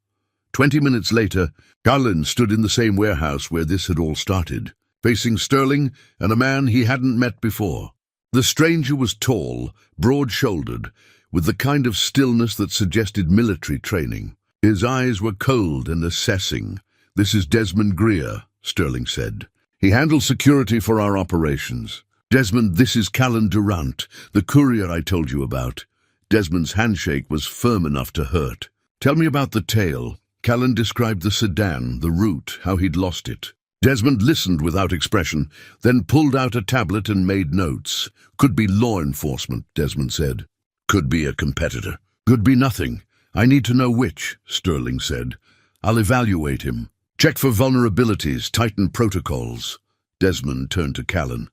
Speaker 1: 20 minutes later, Callan stood in the same warehouse where this had all started, facing Sterling and a man he hadn't met before. The stranger was tall, broad-shouldered, with the kind of stillness that suggested military training. His eyes were cold and assessing. "This is Desmond Greer," Sterling said. "He handles security for our operations." "Desmond, this is Callan Durant, the courier I told you about." Desmond's handshake was firm enough to hurt. "Tell me about the tale." Callan described the sedan, the route, how he'd lost it. Desmond listened without expression, then pulled out a tablet and made notes. "Could be law enforcement," Desmond said. "Could be a competitor. Could be nothing. I need to know which," Sterling said. "I'll evaluate him. Check for vulnerabilities, tighten protocols." Desmond turned to Callan.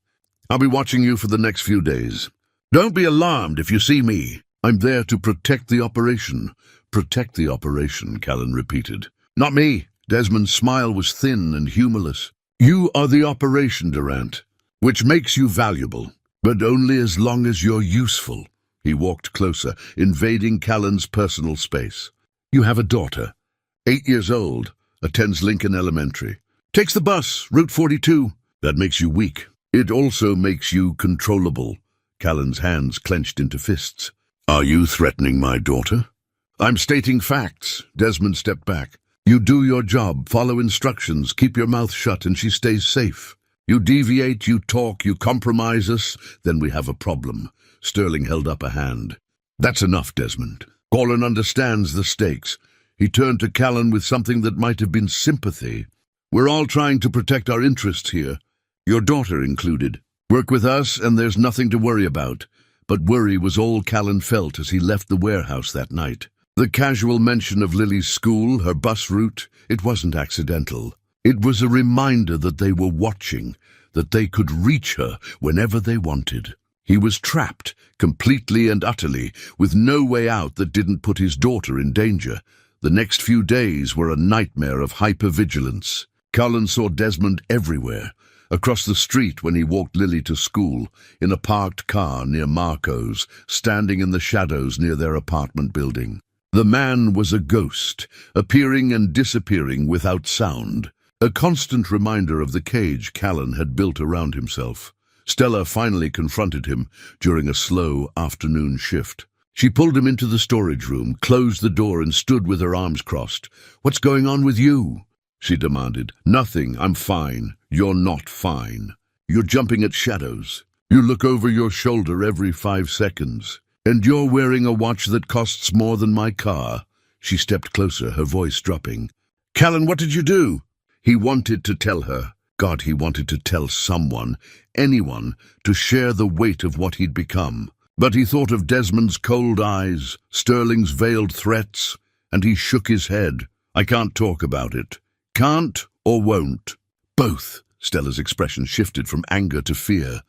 Speaker 1: "I'll be watching you for the next few days. Don't be alarmed if you see me. I'm there to protect the operation." "Protect the operation," Callan repeated. "Not me." Desmond's smile was thin and humorless. "You are the operation, Durant, which makes you valuable, but only as long as you're useful." He walked closer, invading Callan's personal space. "You have a daughter, 8 years old, attends Lincoln Elementary. Takes the bus, Route 42. That makes you weak. It also makes you controllable." Callan's hands clenched into fists. "Are you threatening my daughter?" "I'm stating facts." Desmond stepped back. "You do your job, follow instructions, keep your mouth shut, and she stays safe. You deviate, you talk, you compromise us, then we have a problem." Sterling held up a hand. That's enough, Desmond. Colin understands the stakes. He turned to Callan with something that might have been sympathy. We're all trying to protect our interests here, your daughter included. Work with us and there's nothing to worry about. But worry was all Callan felt as he left the warehouse that night. The casual mention of Lily's school, her bus route, it wasn't accidental. It was a reminder that they were watching, that they could reach her whenever they wanted. He was trapped, completely and utterly, with no way out that didn't put his daughter in danger. The next few days were a nightmare of hypervigilance. Cullen saw Desmond everywhere. Across the street when he walked Lily to school, in a parked car near Marco's, standing in the shadows near their apartment building. The man was a ghost, appearing and disappearing without sound. A constant reminder of the cage Callan had built around himself. Stella finally confronted him during a slow afternoon shift. She pulled him into the storage room, closed the door and stood with her arms crossed. "What's going on with you?" she demanded. "Nothing, I'm fine. You're not fine. You're jumping at shadows. You look over your shoulder every 5 seconds. And you're wearing a watch that costs more than my car." She stepped closer, her voice dropping. "Callan, what did you do?" He wanted to tell her. God, he wanted to tell someone, anyone, to share the weight of what he'd become. But he thought of Desmond's cold eyes, Sterling's veiled threats, and he shook his head. "I can't talk about it." "Can't or won't?" "Both." Stella's expression shifted from anger to fear.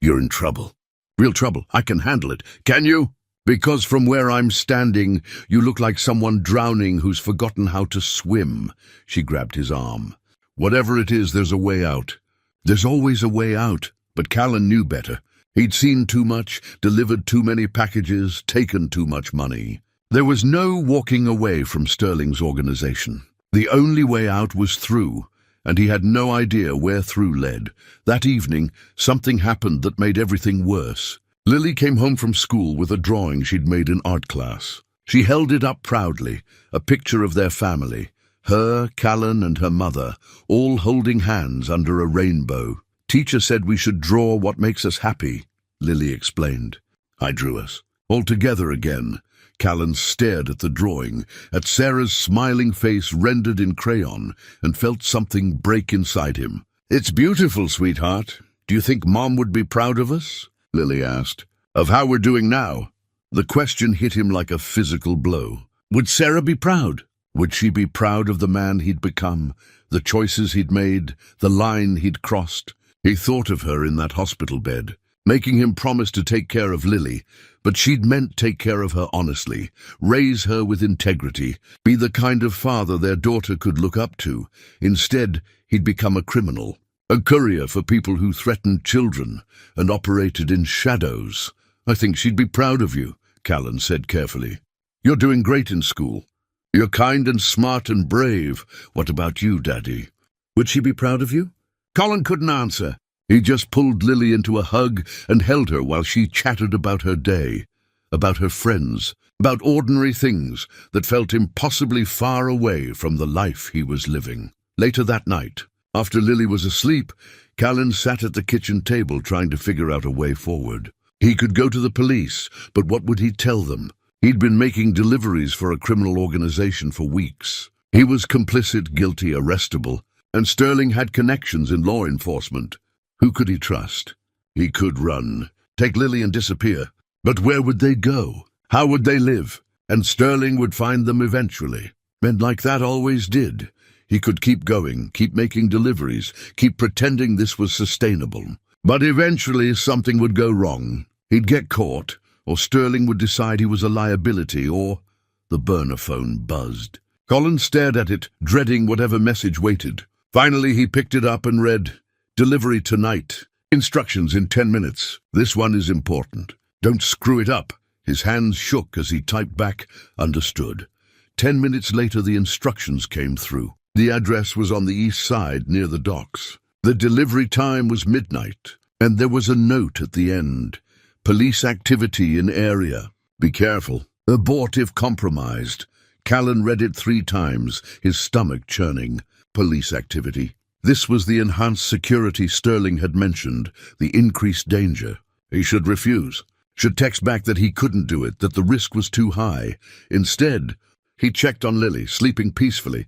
Speaker 1: "You're in trouble." "Real trouble. I can handle it. Can you?" "Because from where I'm standing, you look like someone drowning who's forgotten how to swim." She grabbed his arm. "Whatever it is, there's a way out." There's always a way out, but Callan knew better. He'd seen too much, delivered too many packages, taken too much money. There was no walking away from Sterling's organization. The only way out was through, and he had no idea where through led. That evening, something happened that made everything worse. Lily came home from school with a drawing she'd made in art class. She held it up proudly, a picture of their family. Her, Callan, and her mother, all holding hands under a rainbow. "Teacher said we should draw what makes us happy," Lily explained. "I drew us. All together again." Callan stared at the drawing, at Sarah's smiling face rendered in crayon, and felt something break inside him. "It's beautiful, sweetheart. Do you think Mom would be proud of us?" Lily asked. "Of how we're doing now?" The question hit him like a physical blow. Would Sarah be proud? Would she be proud of the man he'd become, the choices he'd made, the line he'd crossed? He thought of her in that hospital bed, making him promise to take care of Lily, but she'd meant take care of her honestly, raise her with integrity, be the kind of father their daughter could look up to. Instead, he'd become a criminal, a courier for people who threatened children and operated in shadows. "I think she'd be proud of you," Callan said carefully. "You're doing great in school. You're kind and smart and brave. What about you, Daddy?" "Would she be proud of you?" Colin couldn't answer. He just pulled Lily into a hug and held her while she chattered about her day, about her friends, about ordinary things that felt impossibly far away from the life he was living. Later that night, after Lily was asleep, Callan sat at the kitchen table trying to figure out a way forward. He could go to the police, but what would he tell them? He'd been making deliveries for a criminal organization for weeks. He was complicit, guilty, arrestable, and Sterling had connections in law enforcement. Who could he trust? He could run, take Lily and disappear. But where would they go? How would they live? And Sterling would find them eventually. Men like that always did. He could keep going, keep making deliveries, keep pretending this was sustainable. But eventually something would go wrong. He'd get caught, or Sterling would decide he was a liability, or... The burner phone buzzed. Colin stared at it, dreading whatever message waited. Finally, he picked it up and read, "Delivery tonight. Instructions in 10 minutes. This one is important. Don't screw it up." His hands shook as he typed back, "Understood." 10 minutes later, the instructions came through. The address was on the east side, near the docks. The delivery time was midnight, and there was a note at the end. "Police activity in area. Be careful. Abort if compromised." Callan read it 3 times, his stomach churning. Police activity. This was the enhanced security Sterling had mentioned, the increased danger. He should refuse. Should text back that he couldn't do it, that the risk was too high. Instead, he checked on Lily, sleeping peacefully,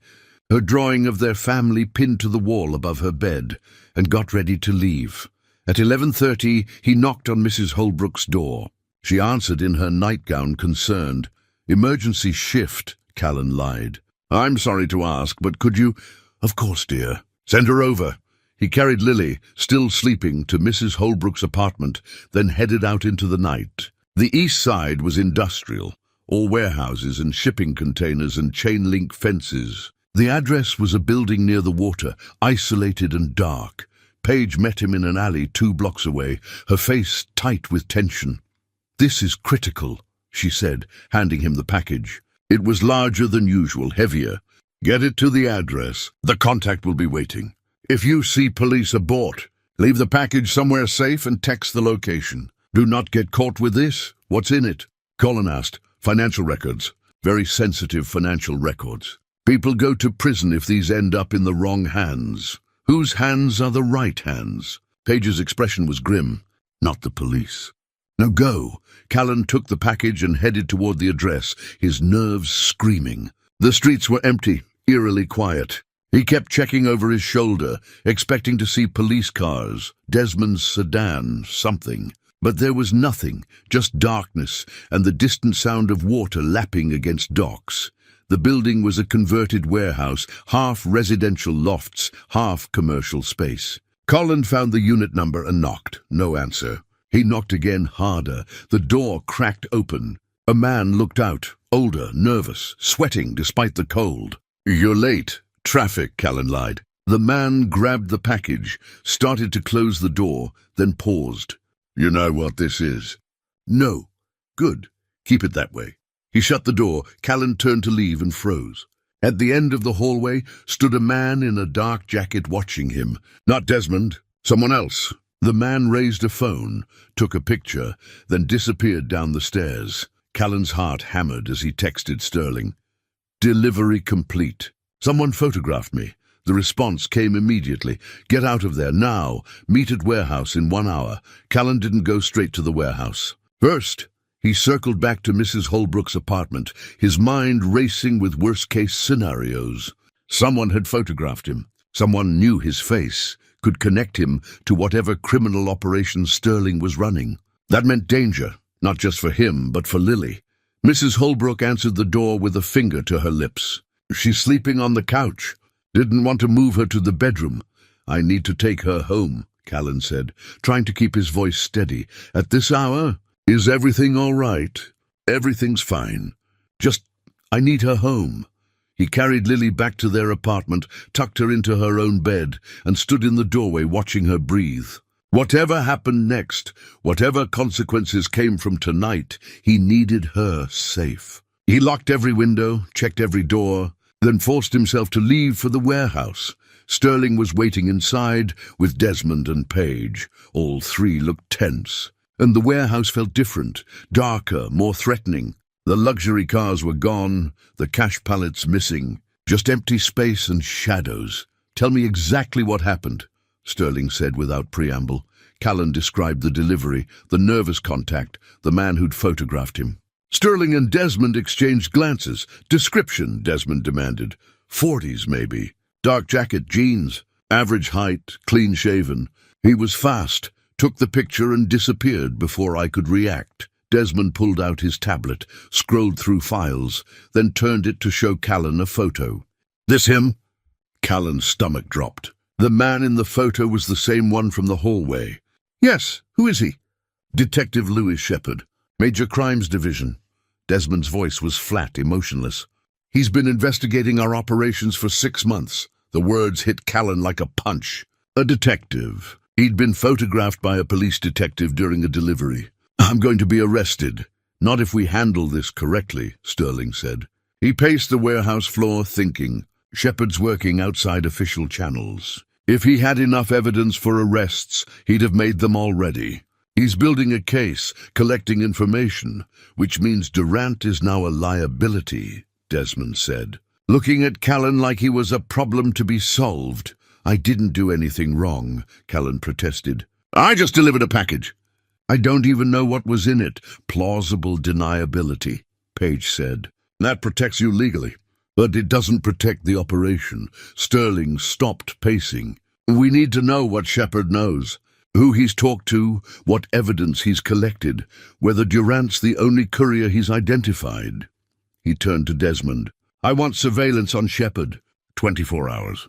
Speaker 1: her drawing of their family pinned to the wall above her bed, and got ready to leave. At 11:30, he knocked on Mrs. Holbrook's door. She answered in her nightgown, concerned. "Emergency shift," Callan lied. "I'm sorry to ask, but could you—" "Of course, dear. Send her over." He carried Lily, still sleeping, to Mrs. Holbrook's apartment, then headed out into the night. The east side was industrial, all warehouses and shipping containers and chain-link fences. The address was a building near the water, isolated and dark. Paige met him in an alley 2 blocks away, her face tight with tension. "This is critical," she said, handing him the package. It was larger than usual, heavier. "Get it to the address. The contact will be waiting. If you see police, abort. Leave the package somewhere safe and text the location. Do not get caught with this. What's in it?" Colin asked. "Financial records. Very sensitive financial records. People go to prison if these end up in the wrong hands. Whose hands are the right hands?" Paige's expression was grim. "Not the police." "Now go." Callan took the package and headed toward the address, his nerves screaming. The streets were empty, eerily quiet. He kept checking over his shoulder, expecting to see police cars, Desmond's sedan, something. But there was nothing, just darkness and the distant sound of water lapping against docks. The building was a converted warehouse, half residential lofts, half commercial space. Colin found the unit number and knocked. No answer. He knocked again, harder. The door cracked open. A man looked out, older, nervous, sweating despite the cold. "You're late. Traffic," Callan lied. The man grabbed the package, started to close the door, then paused. "You know what this is?" "No." "Good. Keep it that way." He shut the door. Callan turned to leave and froze. At the end of the hallway stood a man in a dark jacket watching him. Not Desmond, someone else. The man raised a phone, took a picture, then disappeared down the stairs. Callan's heart hammered as he texted Sterling. "Delivery complete. Someone photographed me." The response came immediately. "Get out of there, now. Meet at warehouse in 1 hour." Callan didn't go straight to the warehouse. First, he circled back to Mrs. Holbrook's apartment, his mind racing with worst-case scenarios. Someone had photographed him. Someone knew his face, could connect him to whatever criminal operation Sterling was running. That meant danger, not just for him, but for Lily. Mrs. Holbrook answered the door with a finger to her lips. "She's sleeping on the couch. Didn't want to move her to the bedroom." "I need to take her home," Callan said, trying to keep his voice steady. "At this hour? Is everything all right?" "Everything's fine. I need her home." He carried Lily back to their apartment, tucked her into her own bed, and stood in the doorway watching her breathe. Whatever happened next, whatever consequences came from tonight, he needed her safe. He locked every window, checked every door, then forced himself to leave for the warehouse. Sterling was waiting inside with Desmond and Paige. All 3 looked tense. And the warehouse felt different, darker, more threatening. The luxury cars were gone, the cash pallets missing. Just empty space and shadows. "Tell me exactly what happened," Sterling said without preamble. Callan described the delivery, the nervous contact, the man who'd photographed him. Sterling and Desmond exchanged glances. "Description," Desmond demanded. 40s, maybe. Dark jacket, jeans. Average height, clean-shaven. He was fast, took the picture and disappeared before I could react. Desmond pulled out his tablet, scrolled through files, then turned it to show Callan a photo. "This him?" Callan's stomach dropped. The man in the photo was the same one from the hallway. "Yes, who is he?" "Detective Louis Shepherd, Major Crimes Division." Desmond's voice was flat, emotionless. "He's been investigating our operations for 6 months." The words hit Callan like a punch. "A detective. He'd been photographed by a police detective during a delivery. I'm going to be arrested. Not if we handle this correctly," Sterling said. He paced the warehouse floor, thinking. Shepherd's working outside official channels. If he had enough evidence for arrests, he'd have made them already. He's building a case, collecting information, which means Durant is now a liability, Desmond said, looking at Callan like he was a problem to be solved. "I didn't do anything wrong," Callan protested. "I just delivered a package." I don't even know what was in it. Plausible deniability, Page said. That protects you legally. But it doesn't protect the operation. Sterling stopped pacing. We need to know what Shepard knows. Who he's talked to, what evidence he's collected, whether Durant's the only courier he's identified. He turned to Desmond. I want surveillance on Shepard. 24 hours.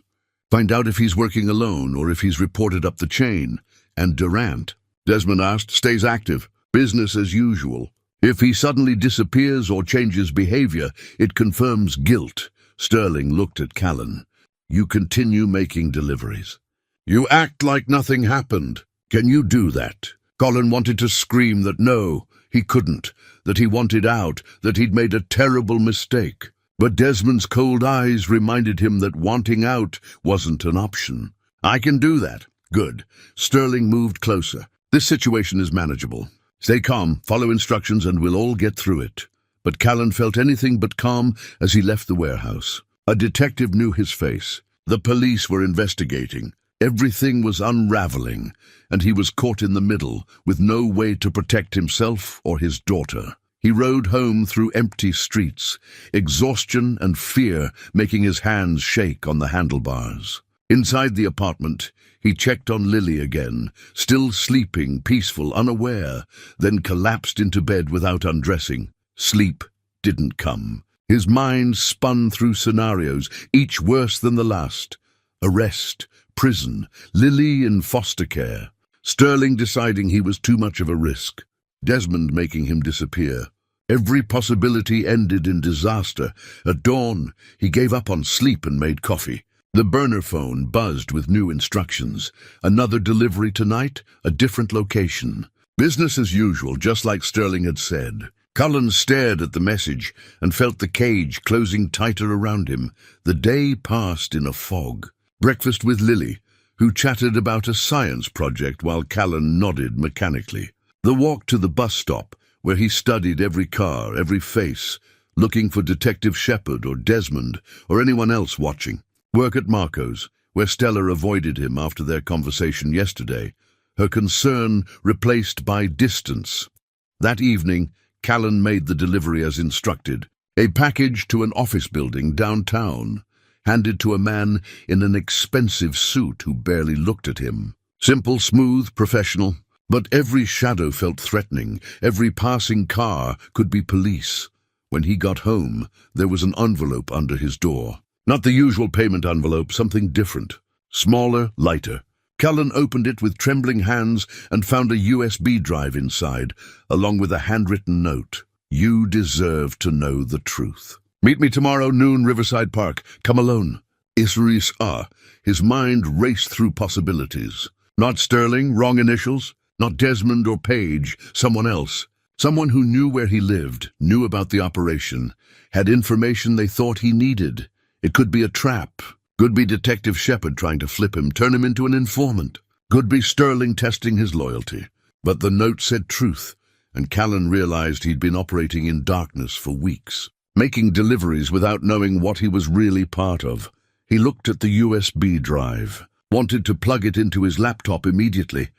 Speaker 1: Find out if he's working alone or if he's reported up the chain. And Durant, Desmond asked, stays active. Business as usual. If he suddenly disappears or changes behavior, it confirms guilt. Sterling looked at Callan. You continue making deliveries. You act like nothing happened. Can you do that? Colin wanted to scream that no, he couldn't, that he wanted out, that he'd made a terrible mistake. But Desmond's cold eyes reminded him that wanting out wasn't an option. I can do that. Good. Sterling moved closer. This situation is manageable. Stay calm, follow instructions, and we'll all get through it. But Callan felt anything but calm as he left the warehouse. A detective knew his face. The police were investigating. Everything was unraveling, and he was caught in the middle, with no way to protect himself or his daughter. He rode home through empty streets, exhaustion and fear making his hands shake on the handlebars. Inside the apartment, he checked on Lily again, still sleeping, peaceful, unaware, then collapsed into bed without undressing. Sleep didn't come. His mind spun through scenarios, each worse than the last. Arrest, prison, Lily in foster care. Sterling deciding he was too much of a risk. Desmond making him disappear. Every possibility ended in disaster. At dawn, he gave up on sleep and made coffee. The burner phone buzzed with new instructions. Another delivery tonight, a different location. Business as usual, just like Sterling had said. Cullen stared at the message and felt the cage closing tighter around him. The day passed in a fog. Breakfast with Lily, who chatted about a science project while Callan nodded mechanically. The walk to the bus stop, where he studied every car, every face, looking for Detective Shepard or Desmond or anyone else watching. Work at Marco's, where Stella avoided him after their conversation yesterday, her concern replaced by distance. That evening, Callan made the delivery as instructed, a package to an office building downtown, handed to a man in an expensive suit who barely looked at him. Simple, smooth, professional, but every shadow felt threatening. Every passing car could be police. When he got home, there was an envelope under his door. Not the usual payment envelope, something different. Smaller, lighter. Callan opened it with trembling hands and found a USB drive inside, along with a handwritten note. You deserve to know the truth. Meet me tomorrow noon, Riverside Park. Come alone. Isris Ah. His mind raced through possibilities. Not Sterling, wrong initials. Not Desmond or Page, someone else. Someone who knew where he lived, knew about the operation, had information they thought he needed. It could be a trap. Could be Detective Shepard trying to flip him, turn him into an informant. Could be Sterling testing his loyalty. But the note said truth, and Callan realized he'd been operating in darkness for weeks, making deliveries without knowing what he was really part of. He looked at the USB drive, wanted to plug it into his laptop immediately,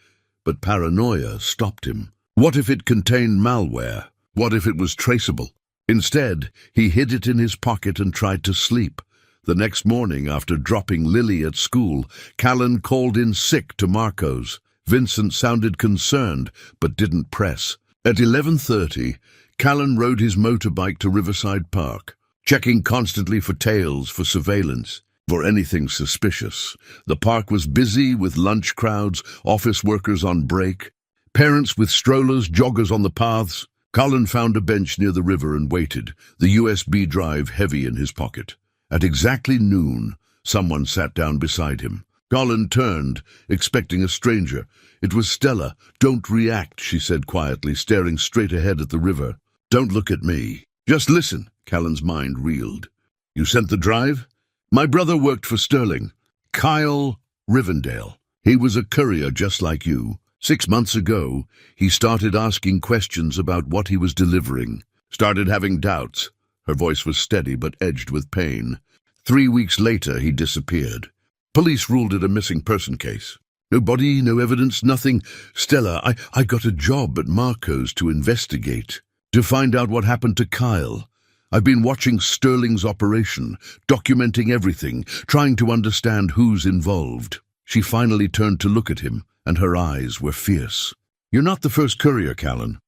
Speaker 1: but paranoia stopped him. What if it contained malware? What if it was traceable? Instead, he hid it in his pocket and tried to sleep. The next morning, after dropping Lily at school, Callan called in sick to Marco's. Vincent sounded concerned, but didn't press. At 11:30, Callan rode his motorbike to Riverside Park, checking constantly for tails, for surveillance, for anything suspicious. The park was busy with lunch crowds, office workers on break, parents with strollers, joggers on the paths. Callan found a bench near the river and waited, the USB drive heavy in his pocket. At exactly noon, someone sat down beside him. Callan turned, expecting a stranger. It was Stella. Don't react, she said quietly, staring straight ahead at the river. Don't look at me. Just listen. Callan's mind reeled. You sent the drive? My brother worked for Sterling. Kyle Rivendale. He was a courier just like you. 6 months ago, he started asking questions about what he was delivering. Started having doubts. Her voice was steady but edged with pain. 3 weeks later, he disappeared. Police ruled it a missing person case. No body, no evidence, nothing. Stella, I got a job at Marco's to investigate, to find out what happened to Kyle. I've been watching Sterling's operation, documenting everything, trying to understand who's involved. She finally turned to look at him, and her eyes were fierce. You're not the first courier, Callan,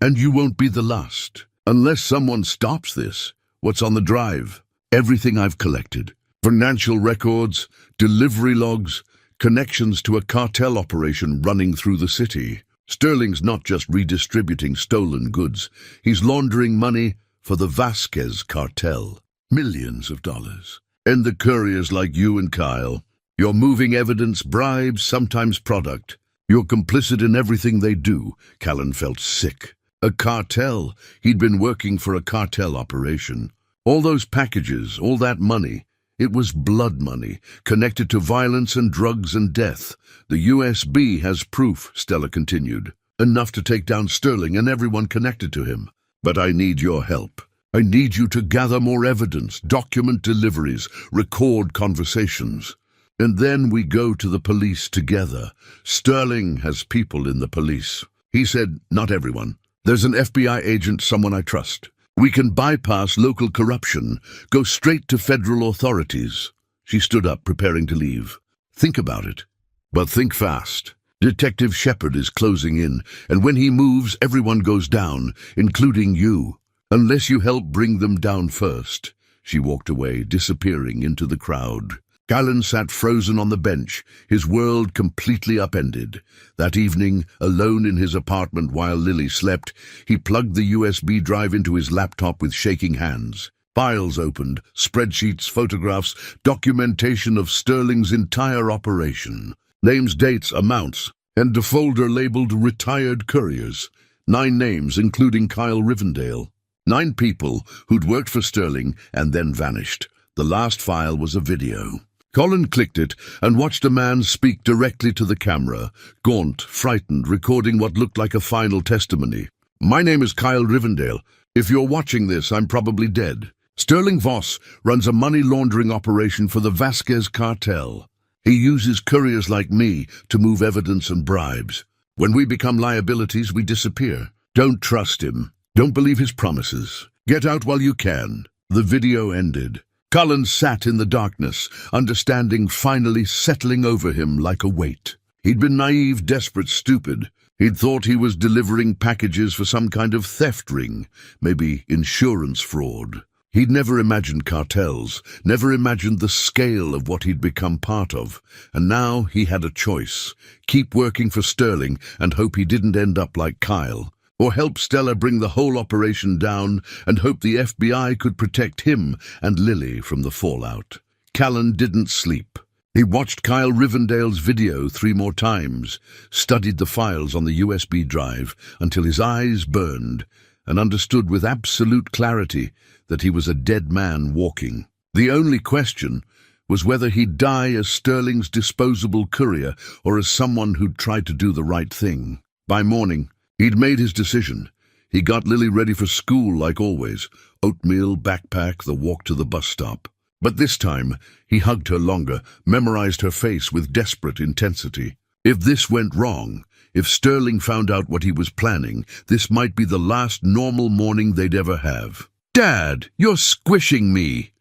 Speaker 1: and you won't be the last. Unless someone stops this. What's on the drive? Everything I've collected. Financial records, delivery logs, connections to a cartel operation running through the city. Sterling's not just redistributing stolen goods. He's laundering money for the Vasquez cartel. Millions of dollars. And the couriers like you and Kyle. You're moving evidence, bribes, sometimes product. You're complicit in everything they do. Callan felt sick. A cartel. He'd been working for a cartel operation. All those packages, all that money. It was blood money, connected to violence and drugs and death. The USB has proof, Stella continued. Enough to take down Sterling and everyone connected to him. But I need your help. I need you to gather more evidence, document deliveries, record conversations. And then we go to the police together. Sterling has people in the police. He said, not everyone. There's an FBI agent, someone I trust. We can bypass local corruption, go straight to federal authorities. She stood up, preparing to leave. Think about it. But think fast. Detective Shepard is closing in, and when he moves, everyone goes down, including you. Unless you help bring them down first. She walked away, disappearing into the crowd. Callan sat frozen on the bench, his world completely upended. That evening, alone in his apartment while Lily slept, he plugged the USB drive into his laptop with shaking hands. Files opened, spreadsheets, photographs, documentation of Sterling's entire operation. Names, dates, amounts, and a folder labeled Retired Couriers. 9 names, including Kyle Rivendale. 9 people who'd worked for Sterling and then vanished. The last file was a video. Colin clicked it and watched a man speak directly to the camera, gaunt, frightened, recording what looked like a final testimony. My name is Kyle Rivendale. If you're watching this, I'm probably dead. Sterling Voss runs a money laundering operation for the Vasquez cartel. He uses couriers like me to move evidence and bribes. When we become liabilities, we disappear. Don't trust him. Don't believe his promises. Get out while you can. The video ended. Cullen sat in the darkness, understanding finally settling over him like a weight. He'd been naive, desperate, stupid. He'd thought he was delivering packages for some kind of theft ring, maybe insurance fraud. He'd never imagined cartels, never imagined the scale of what he'd become part of. And now he had a choice. Keep working for Sterling and hope he didn't end up like Kyle. Or help Stella bring the whole operation down and hope the FBI could protect him and Lily from the fallout. Callan didn't sleep. He watched Kyle Rivendale's video 3 more times, studied the files on the USB drive until his eyes burned, and understood with absolute clarity that he was a dead man walking. The only question was whether he'd die as Sterling's disposable courier or as someone who'd tried to do the right thing. By morning, he'd made his decision. He got Lily ready for school like always. Oatmeal, backpack, the walk to the bus stop. But this time, he hugged her longer, memorized her face with desperate intensity. If this went wrong, if Sterling found out what he was planning, this might be the last normal morning they'd ever have. "Dad, you're squishing me!"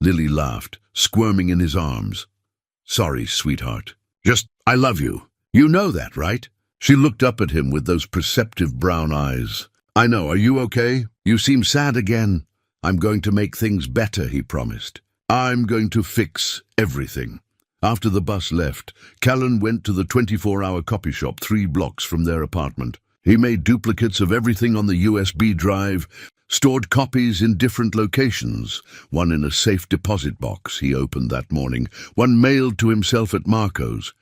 Speaker 1: Lily laughed, squirming in his arms. "Sorry, sweetheart. I love you. You know that, right?" She looked up at him with those perceptive brown eyes. "I know. Are you okay? You seem sad again." "I'm going to make things better," he promised. "I'm going to fix everything." After the bus left, Callan went to the 24-hour copy shop 3 blocks from their apartment. He made duplicates of everything on the USB drive, stored copies in different locations, one in a safe deposit box he opened that morning, one mailed to himself at Marco's,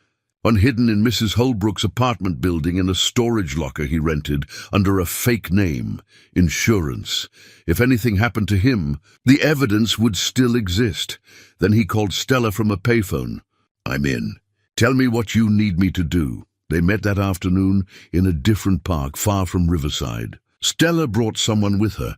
Speaker 1: one hidden in Mrs. Holbrook's apartment building in a storage locker he rented under a fake name, insurance. If anything happened to him, the evidence would still exist. Then he called Stella from a payphone. "I'm in. Tell me what you need me to do." They met that afternoon in a different park far from Riverside. Stella brought someone with her,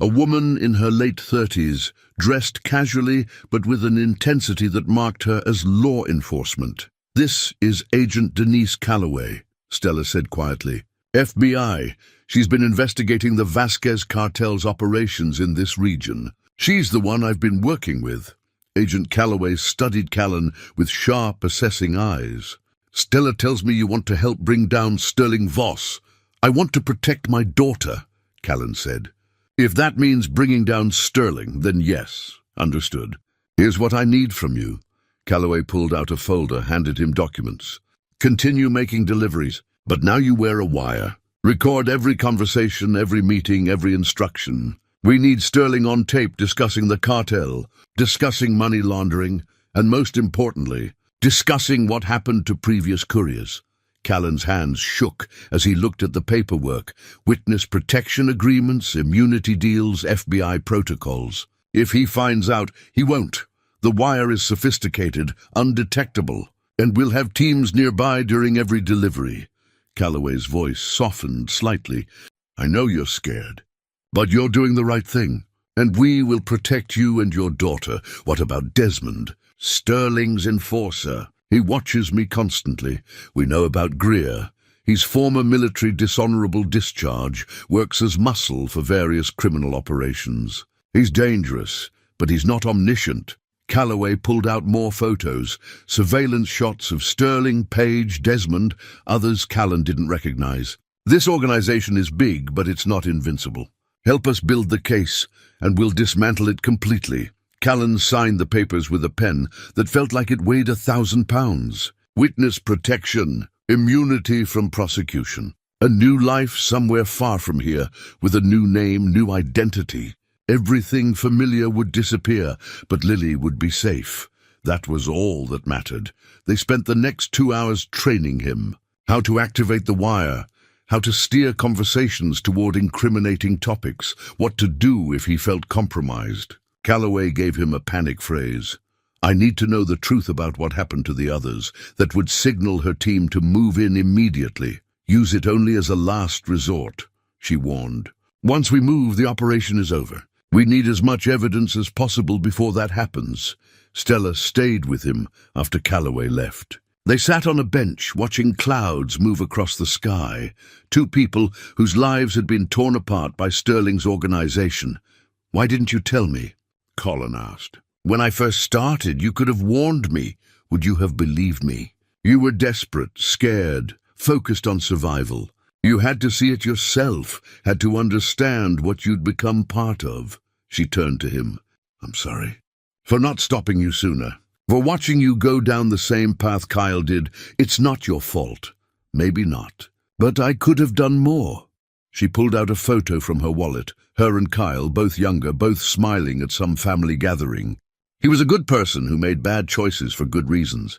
Speaker 1: a woman in her late 30s, dressed casually but with an intensity that marked her as law enforcement. "This is Agent Denise Calloway," Stella said quietly. "FBI. She's been investigating the Vasquez cartel's operations in this region. She's the one I've been working with." Agent Calloway studied Callan with sharp, assessing eyes. "Stella tells me you want to help bring down Sterling Voss." "I want to protect my daughter," Callan said. "If that means bringing down Sterling, then yes. Understood. Here's what I need from you." Calloway pulled out a folder, handed him documents. "Continue making deliveries, but now you wear a wire. Record every conversation, every meeting, every instruction. We need Sterling on tape discussing the cartel, discussing money laundering, and most importantly, discussing what happened to previous couriers." Callan's hands shook as he looked at the paperwork: witness protection agreements, immunity deals, FBI protocols. "If he finds out, he won't. The wire is sophisticated, undetectable, and we'll have teams nearby during every delivery." Calloway's voice softened slightly. "I know you're scared, but you're doing the right thing, and we will protect you and your daughter." "What about Desmond?" "Sterling's enforcer. He watches me constantly. We know about Greer. He's former military dishonorable discharge, works as muscle for various criminal operations. He's dangerous, but he's not omniscient." Calloway pulled out more photos, surveillance shots of Sterling, Page, Desmond, others Callan didn't recognize. "This organization is big, but it's not invincible. Help us build the case, and we'll dismantle it completely." Callan signed the papers with a pen that felt like it weighed 1,000 pounds. "Witness protection, immunity from prosecution, a new life somewhere far from here, with a new name, new identity. Everything familiar would disappear, but Lily would be safe." That was all that mattered. They spent the next 2 hours training him. How to activate the wire, how to steer conversations toward incriminating topics, what to do if he felt compromised. Calloway gave him a panic phrase. "I need to know the truth about what happened to the others, that would signal her team to move in immediately. Use it only as a last resort," she warned. "Once we move, the operation is over. We need as much evidence as possible before that happens." Stella stayed with him after Calloway left. They sat on a bench, watching clouds move across the sky. Two people whose lives had been torn apart by Sterling's organization. "Why didn't you tell me?" Colin asked. "When I first started, you could have warned me. Would you have believed me? You were desperate, scared, focused on survival. You had to see it yourself, had to understand what you'd become part of." She turned to him. "I'm sorry. For not stopping you sooner. For watching you go down the same path Kyle did. It's not your fault. Maybe not. But I could have done more." She pulled out a photo from her wallet. Her and Kyle, both younger, both smiling at some family gathering. "He was a good person who made bad choices for good reasons.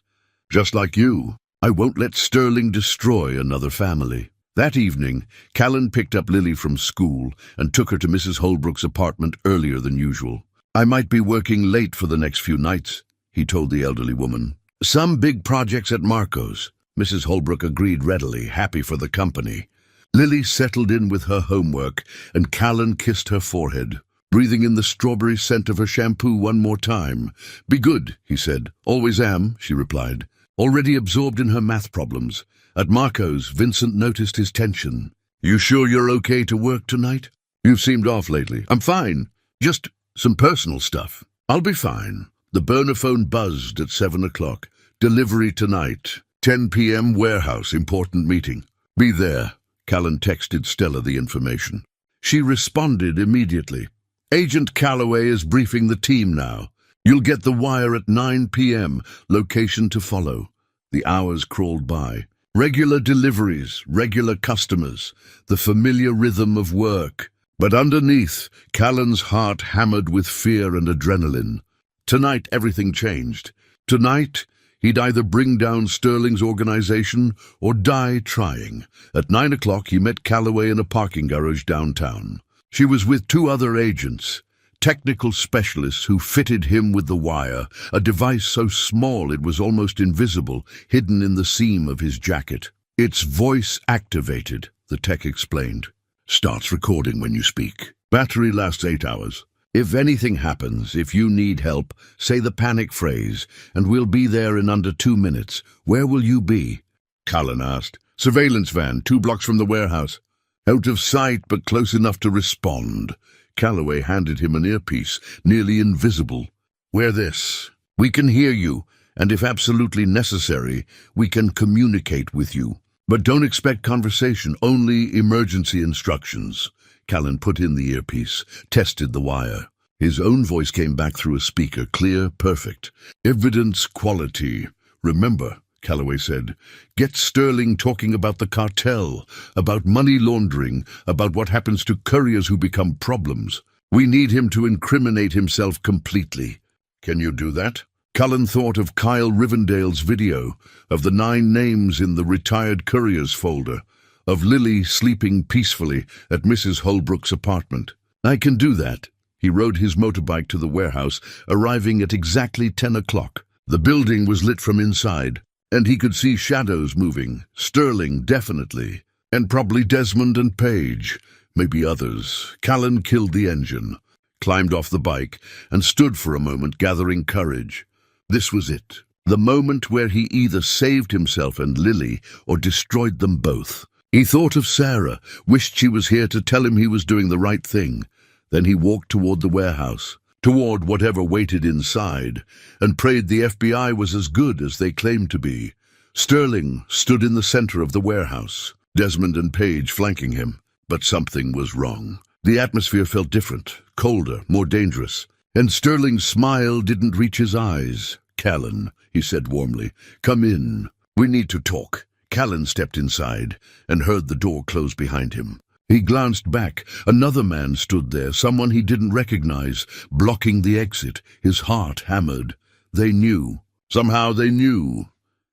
Speaker 1: Just like you. I won't let Sterling destroy another family." That evening, Callan picked up Lily from school and took her to Mrs. Holbrook's apartment earlier than usual. "I might be working late for the next few nights," he told the elderly woman. "Some big projects at Marco's." Mrs. Holbrook agreed readily, happy for the company. Lily settled in with her homework, and Callan kissed her forehead, breathing in the strawberry scent of her shampoo one more time. "Be good," he said. "Always am," she replied, already absorbed in her math problems. At Marco's, Vincent noticed his tension. "You sure you're okay to work tonight? You've seemed off lately." "I'm fine. Just some personal stuff." "I'll be fine." The burner phone buzzed at 7 o'clock. "Delivery tonight. 10 p.m. warehouse, important meeting." "Be there." Callan texted Stella the information. She responded immediately. "Agent Calloway is briefing the team now. You'll get the wire at 9 p.m. Location to follow." The hours crawled by. Regular deliveries, regular customers, the familiar rhythm of work. But underneath, Callan's heart hammered with fear and adrenaline. Tonight, everything changed. Tonight, he'd either bring down Sterling's organization or die trying. At 9 o'clock, he met Calloway in a parking garage downtown. She was with 2 other agents, technical specialists who fitted him with the wire, a device so small it was almost invisible, hidden in the seam of his jacket. "It's voice-activated," the tech explained. "Starts recording when you speak. Battery lasts 8 hours. If anything happens, if you need help, say the panic phrase, and we'll be there in under 2 minutes. Where will you be? Callan asked. Surveillance van, 2 blocks from the warehouse. Out of sight, but close enough to respond. Calloway handed him an earpiece, nearly invisible. Wear this. We can hear you, and if absolutely necessary, we can communicate with you. But don't expect conversation, only emergency instructions. Callan put in the earpiece, tested the wire. His own voice came back through a speaker, clear, perfect. Evidence quality. Remember, Calloway said, get Sterling talking about the cartel, about money laundering, about what happens to couriers who become problems. We need him to incriminate himself completely. Can you do that? Cullen thought of Kyle Rivendale's video, of the 9 names in the retired couriers folder, of Lily sleeping peacefully at Mrs. Holbrook's apartment. I can do that. He rode his motorbike to the warehouse, arriving at exactly 10 o'clock. The building was lit from inside, and he could see shadows moving. Sterling, definitely. And probably Desmond and Page. Maybe others. Callan killed the engine, climbed off the bike, and stood for a moment, gathering courage. This was it. The moment where he either saved himself and Lily or destroyed them both. He thought of Sarah, wished she was here to tell him he was doing the right thing. Then he walked toward the warehouse, toward whatever waited inside, and prayed the FBI was as good as they claimed to be. Sterling stood in the center of the warehouse, Desmond and Page flanking him. But something was wrong. The atmosphere felt different, colder, more dangerous. And Sterling's smile didn't reach his eyes. Callan, he said warmly, come in. We need to talk. Callan stepped inside and heard the door close behind him. He glanced back. Another man stood there, someone he didn't recognize, blocking the exit, his heart hammered. They knew. Somehow they knew.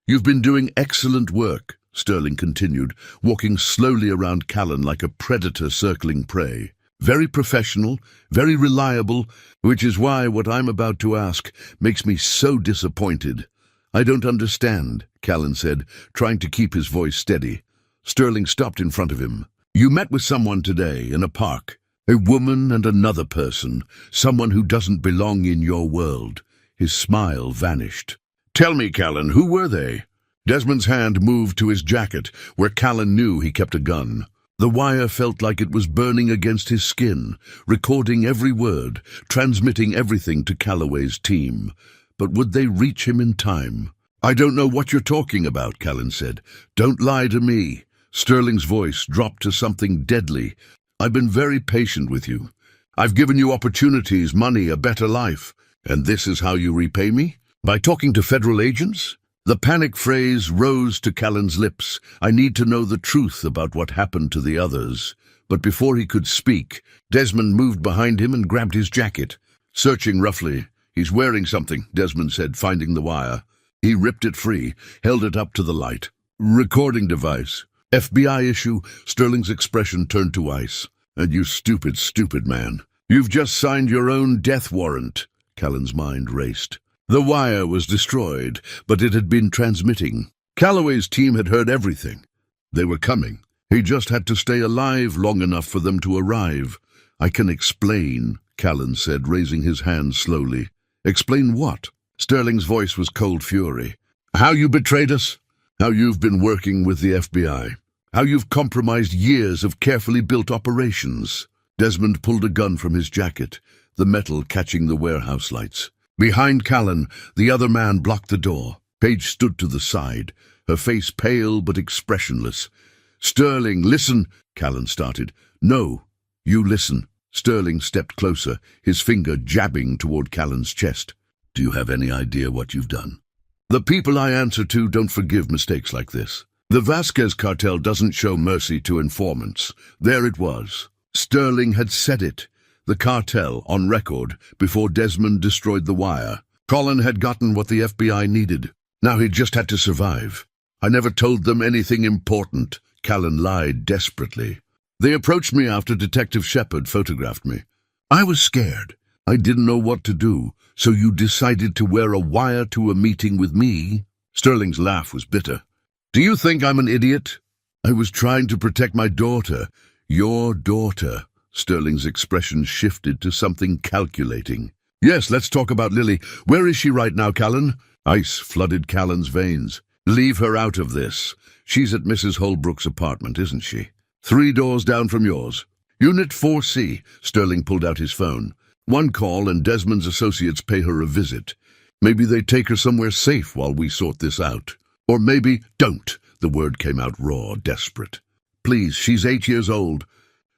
Speaker 1: You've been doing excellent work, Sterling continued, walking slowly around Callan like a predator circling prey. Very professional, very reliable, which is why what I'm about to ask makes me so disappointed. I don't understand, Callan said, trying to keep his voice steady. Sterling stopped in front of him. You met with someone today in a park. A woman and another person, someone who doesn't belong in your world. His smile vanished. Tell me, Callan, who were they? Desmond's hand moved to his jacket, where Callan knew he kept a gun. The wire felt like it was burning against his skin, recording every word, transmitting everything to Calloway's team. But would they reach him in time? I don't know what you're talking about, Callan said. Don't lie to me. Sterling's voice dropped to something deadly. I've been very patient with you. I've given you opportunities, money, a better life. And this is how you repay me? By talking to federal agents? The panic phrase rose to Callan's lips. I need to know the truth about what happened to the others. But before he could speak, Desmond moved behind him and grabbed his jacket. Searching roughly. He's wearing something, Desmond said, finding the wire. He ripped it free, held it up to the light. Recording device. FBI issue. Sterling's expression turned to ice. And you stupid, stupid man. You've just signed your own death warrant. Callan's mind raced. The wire was destroyed, but it had been transmitting. Calloway's team had heard everything. They were coming. He just had to stay alive long enough for them to arrive. I can explain, Callan said, raising his hand slowly. Explain what? Sterling's voice was cold fury. How you betrayed us? How you've been working with the FBI? How you've compromised years of carefully built operations? Desmond pulled a gun from his jacket, the metal catching the warehouse lights. Behind Callan, the other man blocked the door. Page stood to the side, her face pale but expressionless. Sterling, listen, Callan started. No, you listen. Sterling stepped closer, his finger jabbing toward Callan's chest. Do you have any idea what you've done? The people I answer to don't forgive mistakes like this. The Vasquez cartel doesn't show mercy to informants. There it was. Sterling had said it. The cartel, on record, before Desmond destroyed the wire. Colin had gotten what the FBI needed. Now he just had to survive. I never told them anything important. Callan lied desperately. They approached me after Detective Shepard photographed me. I was scared. I didn't know what to do, so you decided to wear a wire to a meeting with me? Sterling's laugh was bitter. Do you think I'm an idiot? I was trying to protect my daughter. Your daughter. Sterling's expression shifted to something calculating. Yes, let's talk about Lily. Where is she right now, Callan? Ice flooded Callan's veins. Leave her out of this. She's at Mrs. Holbrook's apartment, isn't she? 3 doors down from yours. Unit 4C. Sterling pulled out his phone. 1 call and Desmond's associates pay her a visit. Maybe they take her somewhere safe while we sort this out. Or maybe don't. The word came out raw, desperate. Please, she's 8 years old.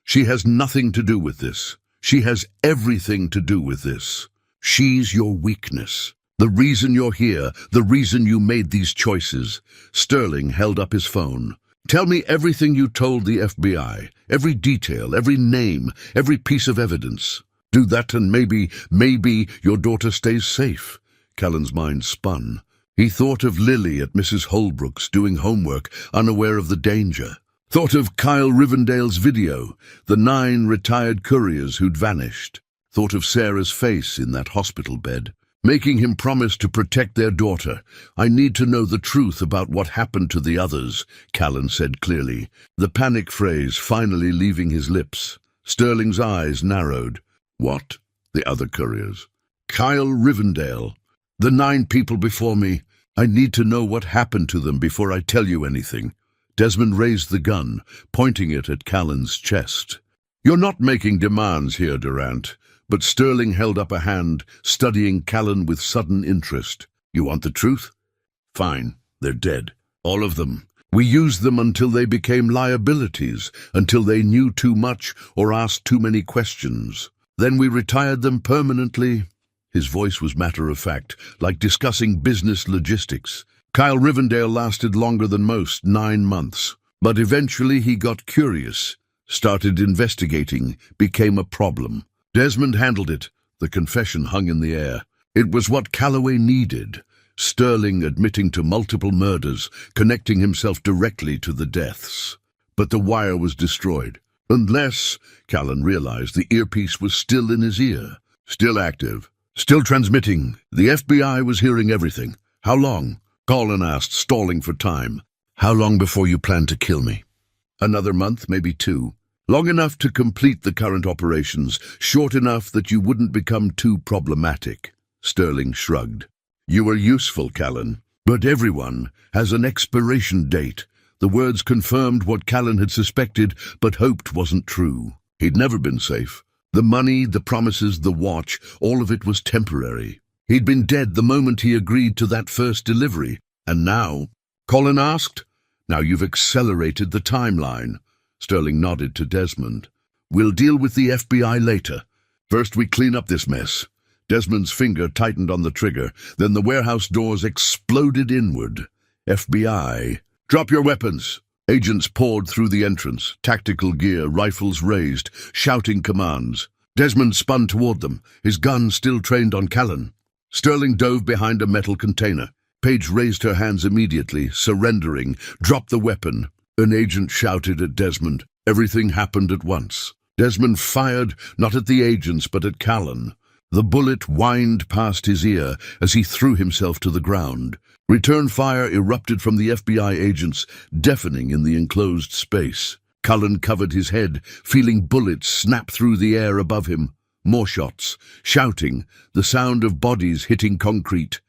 Speaker 1: She has nothing to do with this. She has everything to do with this. She's your weakness. The reason you're here, the reason you made these choices. Sterling held up his phone. Tell me everything you told the FBI. Every detail, every name, every piece of evidence. Do that and maybe your daughter stays safe. Callan's mind spun. He thought of Lily at Mrs. Holbrook's doing homework, unaware of the danger. Thought of Kyle Rivendale's video, the 9 retired couriers who'd vanished. Thought of Sarah's face in that hospital bed, making him promise to protect their daughter. I need to know the truth about what happened to the others, Callan said clearly, the panic phrase finally leaving his lips. Sterling's eyes narrowed. What? The other couriers? Kyle Rivendale. The 9 people before me. I need to know what happened to them before I tell you anything. Desmond raised the gun, pointing it at Callan's chest. You're not making demands here, Durant. But Sterling held up a hand, studying Callan with sudden interest. You want the truth? Fine. They're dead. All of them. We used them until they became liabilities, until they knew too much or asked too many questions. Then we retired them permanently. His voice was matter-of-fact, like discussing business logistics. Kyle Rivendale lasted longer than most, 9 months. But eventually he got curious, started investigating, became a problem. Desmond handled it. The confession hung in the air. It was what Calloway needed. Sterling admitting to multiple murders, connecting himself directly to the deaths. But the wire was destroyed. Unless, Callan realized, the earpiece was still in his ear. Still active. Still transmitting. The FBI was hearing everything. How long? Colin asked, stalling for time. How long before you plan to kill me? Another month, maybe 2. Long enough to complete the current operations, short enough that you wouldn't become too problematic. Sterling shrugged. You were useful, Callan, but everyone has an expiration date. The words confirmed what Callan had suspected but hoped wasn't true. He'd never been safe. The money, the promises, the watch, all of it was temporary. He'd been dead the moment he agreed to that first delivery. And now? Colin asked. Now you've accelerated the timeline. Sterling nodded to Desmond. We'll deal with the FBI later. First we clean up this mess. Desmond's finger tightened on the trigger. Then the warehouse doors exploded inward. FBI. Drop your weapons. Agents poured through the entrance, tactical gear, rifles raised, shouting commands. Desmond spun toward them, his gun still trained on Callan. Sterling dove behind a metal container. Paige raised her hands immediately, surrendering, dropped the weapon. An agent shouted at Desmond. Everything happened at once. Desmond fired, not at the agents, but at Callan. The bullet whined past his ear as he threw himself to the ground. Return fire erupted from the FBI agents, deafening in the enclosed space. Cullen covered his head, feeling bullets snap through the air above him. More shots, shouting, the sound of bodies hitting concrete.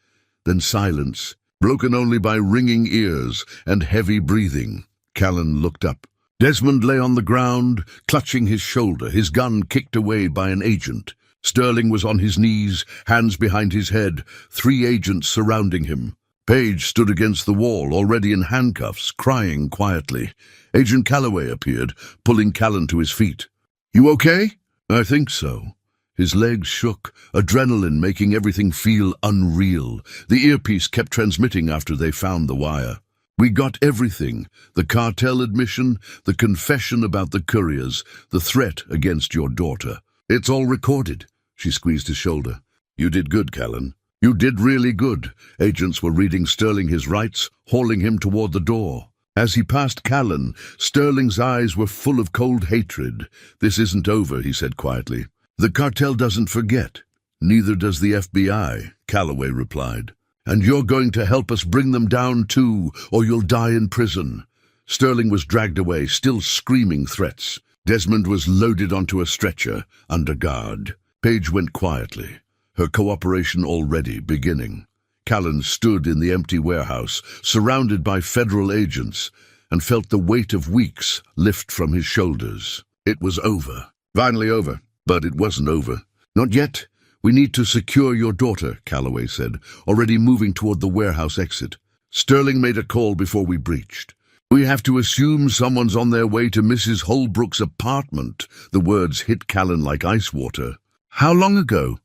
Speaker 1: Then silence, broken only by ringing ears and heavy breathing. Callan looked up. Desmond lay on the ground, clutching his shoulder, his gun kicked away by an agent. Sterling was on his knees, hands behind his head, 3 agents surrounding him. Paige stood against the wall, already in handcuffs, crying quietly. Agent Calloway appeared, pulling Callan to his feet. You okay? I think so. His legs shook, adrenaline making everything feel unreal. The earpiece kept transmitting after they found the wire. We got everything. The cartel admission, the confession about the couriers, the threat against your daughter. It's all recorded. She squeezed his shoulder. You did good, Callan. You did really good. Agents were reading Sterling his rights, hauling him toward the door. As he passed Callan, Sterling's eyes were full of cold hatred. This isn't over, he said quietly. The cartel doesn't forget. Neither does the FBI, Calloway replied. And you're going to help us bring them down too, or you'll die in prison. Sterling was dragged away, still screaming threats. Desmond was loaded onto a stretcher, under guard. Paige went quietly, her cooperation already beginning. Callan stood in the empty warehouse, surrounded by federal agents, and felt the weight of weeks lift from his shoulders. It was over. Finally over. But it wasn't over. Not yet. We need to secure your daughter, Calloway said, already moving toward the warehouse exit. Sterling made a call before we breached. We have to assume someone's on their way to Mrs. Holbrook's apartment. The words hit Callan like ice water. How long ago?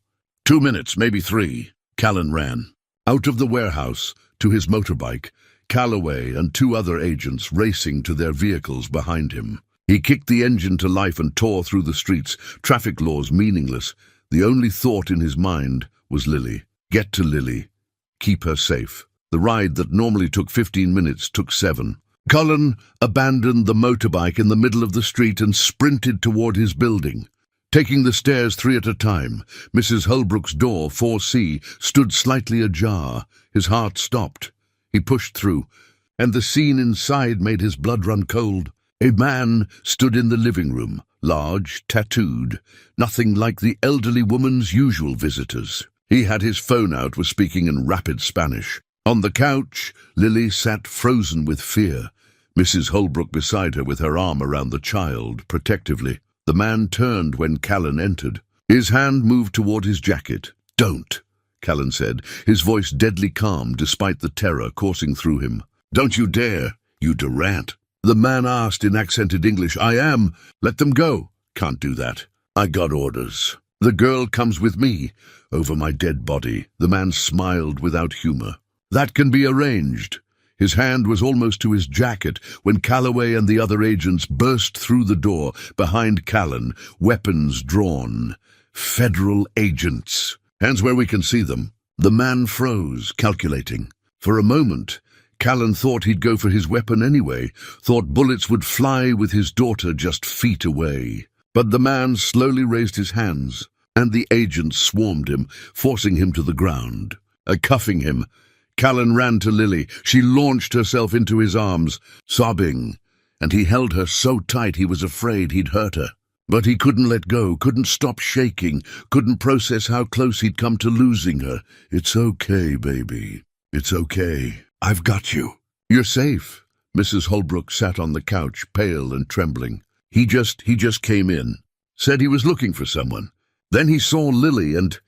Speaker 1: 2 minutes, maybe 3. Callan ran. Out of the warehouse, to his motorbike, Calloway and 2 other agents racing to their vehicles behind him. He kicked the engine to life and tore through the streets, traffic laws meaningless. The only thought in his mind was Lily. Get to Lily. Keep her safe. The ride that normally took 15 minutes took 7. Cullen abandoned the motorbike in the middle of the street and sprinted toward his building. Taking the stairs 3 at a time, Mrs. Holbrook's door, 4C, stood slightly ajar. His heart stopped. He pushed through, and the scene inside made his blood run cold. A man stood in the living room, large, tattooed, nothing like the elderly woman's usual visitors. He had his phone out, was speaking in rapid Spanish. On the couch, Lily sat frozen with fear, Mrs. Holbrook beside her with her arm around the child, protectively. The man turned when Callan entered. His hand moved toward his jacket. "Don't," Callan said, his voice deadly calm despite the terror coursing through him. "Don't you dare, you Durant." The man asked in accented English, "I am." "Let them go." "Can't do that. I got orders." "The girl comes with me." "Over my dead body." The man smiled without humor. "That can be arranged." His hand was almost to his jacket when Calloway and the other agents burst through the door behind Callan, weapons drawn. Federal agents. "Hands where we can see them." The man froze, calculating. For a moment, Callan thought he'd go for his weapon anyway, thought bullets would fly with his daughter just feet away. But the man slowly raised his hands, and the agents swarmed him, forcing him to the ground. Cuffing him, Callan ran to Lily. She launched herself into his arms, sobbing, and he held her so tight he was afraid he'd hurt her. But he couldn't let go, couldn't stop shaking, couldn't process how close he'd come to losing her. "It's okay, baby. It's okay. I've got you." "You're safe." Mrs. Holbrook sat on the couch, pale and trembling. He just came in. Said he was looking for someone. Then he saw Lily and..."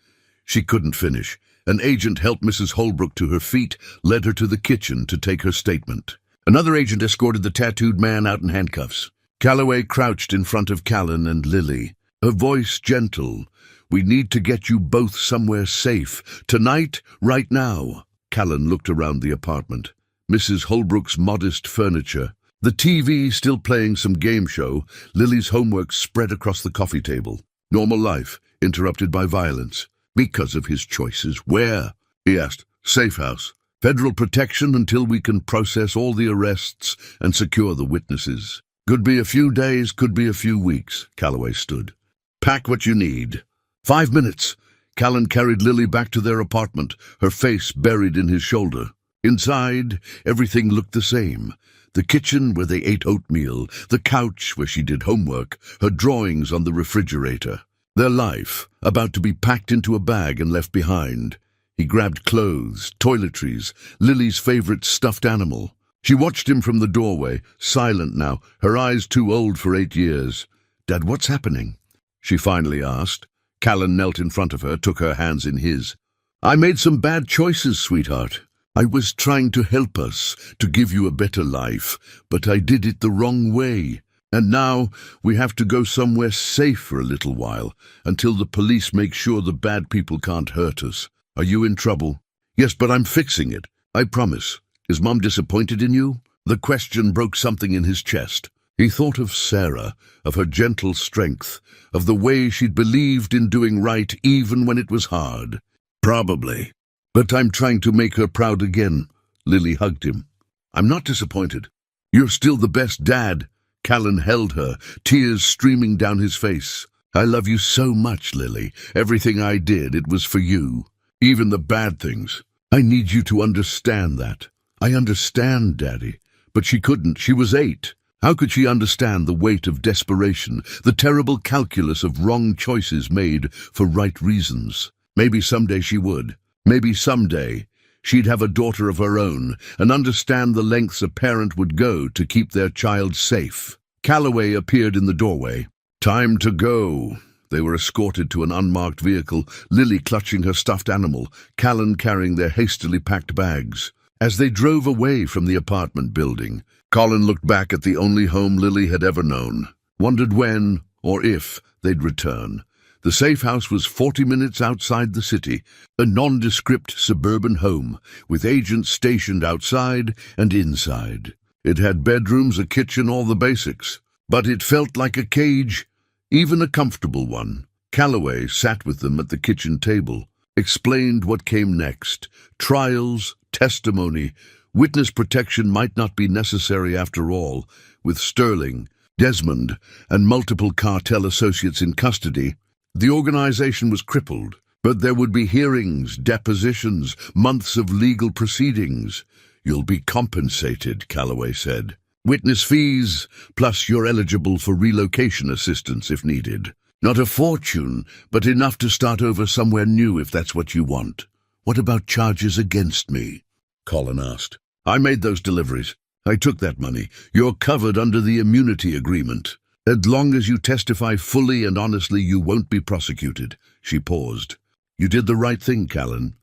Speaker 1: She couldn't finish. An agent helped Mrs. Holbrook to her feet, led her to the kitchen to take her statement. Another agent escorted the tattooed man out in handcuffs. Calloway crouched in front of Callan and Lily, her voice gentle. "We need to get you both somewhere safe. Tonight, right now." Callan looked around the apartment. Mrs. Holbrook's modest furniture, the TV still playing some game show, Lily's homework spread across the coffee table. Normal life, interrupted by violence. Because of his choices. "Where?" he asked. "Safe house. Federal protection until we can process all the arrests and secure the witnesses. Could be a few days, could be a few weeks." Calloway stood. "Pack what you need." 5 minutes. Callan carried Lily back to their apartment, her face buried in his shoulder. Inside, everything looked the same. The kitchen where they ate oatmeal, the couch where she did homework, her drawings on the refrigerator. Their life, about to be packed into a bag and left behind. He grabbed clothes, toiletries, Lily's favorite stuffed animal. She watched him from the doorway, silent now, her eyes too old for 8 years. "Dad, what's happening?" she finally asked. Callan knelt in front of her, took her hands in his. "I made some bad choices, sweetheart. I was trying to help us, to give you a better life, but I did it the wrong way. And now we have to go somewhere safe for a little while, until the police make sure the bad people can't hurt us. Are you in trouble?" "Yes, but I'm fixing it. I promise. Is Mom disappointed in you?" The question broke something in his chest. He thought of Sarah, of her gentle strength, of the way she'd believed in doing right even when it was hard. "Probably. But I'm trying to make her proud again." Lily hugged him. "I'm not disappointed. You're still the best dad." Callan held her, tears streaming down his face. "I love you so much, Lily. Everything I did, it was for you. Even the bad things. I need you to understand that." "I understand, Daddy." But she couldn't. She was 8. How could she understand the weight of desperation, the terrible calculus of wrong choices made for right reasons? Maybe someday she would. Maybe someday she'd have a daughter of her own and understand the lengths a parent would go to keep their child safe. Calloway appeared in the doorway. Time to go. They were escorted to an unmarked vehicle, Lily clutching her stuffed animal, Callan carrying their hastily packed bags. As they drove away from the apartment building, Colin looked back at the only home Lily had ever known, wondered when, or if, they'd return. The safe house was 40 minutes outside the city, a nondescript suburban home, with agents stationed outside and inside. It had bedrooms, a kitchen, all the basics, but it felt like a cage, even a comfortable one. Calloway sat with them at the kitchen table, explained what came next. Trials, testimony, witness protection might not be necessary after all. With Sterling, Desmond, and multiple cartel associates in custody, the organization was crippled. But there would be hearings, depositions, months of legal proceedings. You'll be compensated, Calloway said. Witness fees, plus you're eligible for relocation assistance if needed. Not a fortune, but enough to start over somewhere new if that's what you want. What about charges against me? Colin asked. I made those deliveries. I took that money. You're covered under the immunity agreement. As long as you testify fully and honestly, you won't be prosecuted. She paused. You did the right thing, Callan.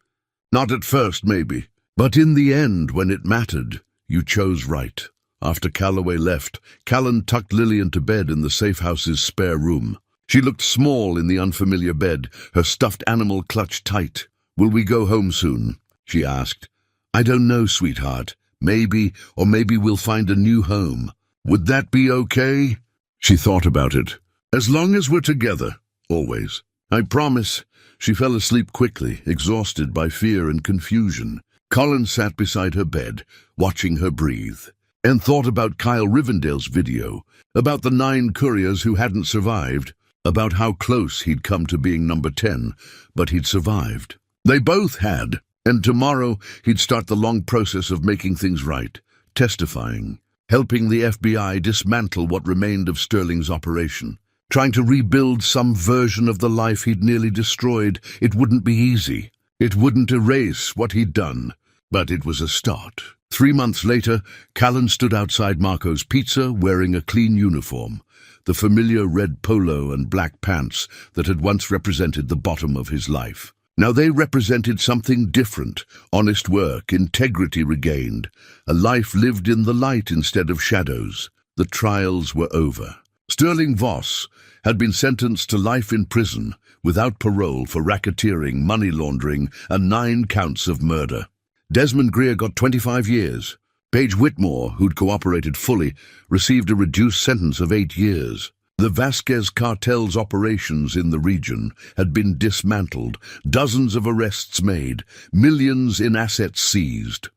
Speaker 1: Not at first, maybe. But in the end, when it mattered, you chose right. After Calloway left, Callan tucked Lily into bed in the safe house's spare room. She looked small in the unfamiliar bed, her stuffed animal clutched tight. Will we go home soon? She asked. I don't know, sweetheart. Maybe, or maybe we'll find a new home. Would that be okay? She thought about it. As long as we're together, always. I promise. She fell asleep quickly, exhausted by fear and confusion. Colin sat beside her bed, watching her breathe, and thought about Kyle Rivendell's video, about the 9 couriers who hadn't survived, about how close he'd come to being number 10, but he'd survived. They both had, and tomorrow he'd start the long process of making things right, testifying, helping the FBI dismantle what remained of Sterling's operation, trying to rebuild some version of the life he'd nearly destroyed. It wouldn't be easy. It wouldn't erase what he'd done, but it was a start. 3 months later, Callan stood outside Marco's Pizza wearing a clean uniform, the familiar red polo and black pants that had once represented the bottom of his life. Now they represented something different, honest work, integrity regained, a life lived in the light instead of shadows. The trials were over. Sterling Voss had been sentenced to life in prison without parole for racketeering, money laundering, and 9 counts of murder. Desmond Greer got 25 years. Paige Whitmore, who'd cooperated fully, received a reduced sentence of 8 years. The Vasquez cartel's operations in the region had been dismantled, dozens of arrests made, millions in assets seized.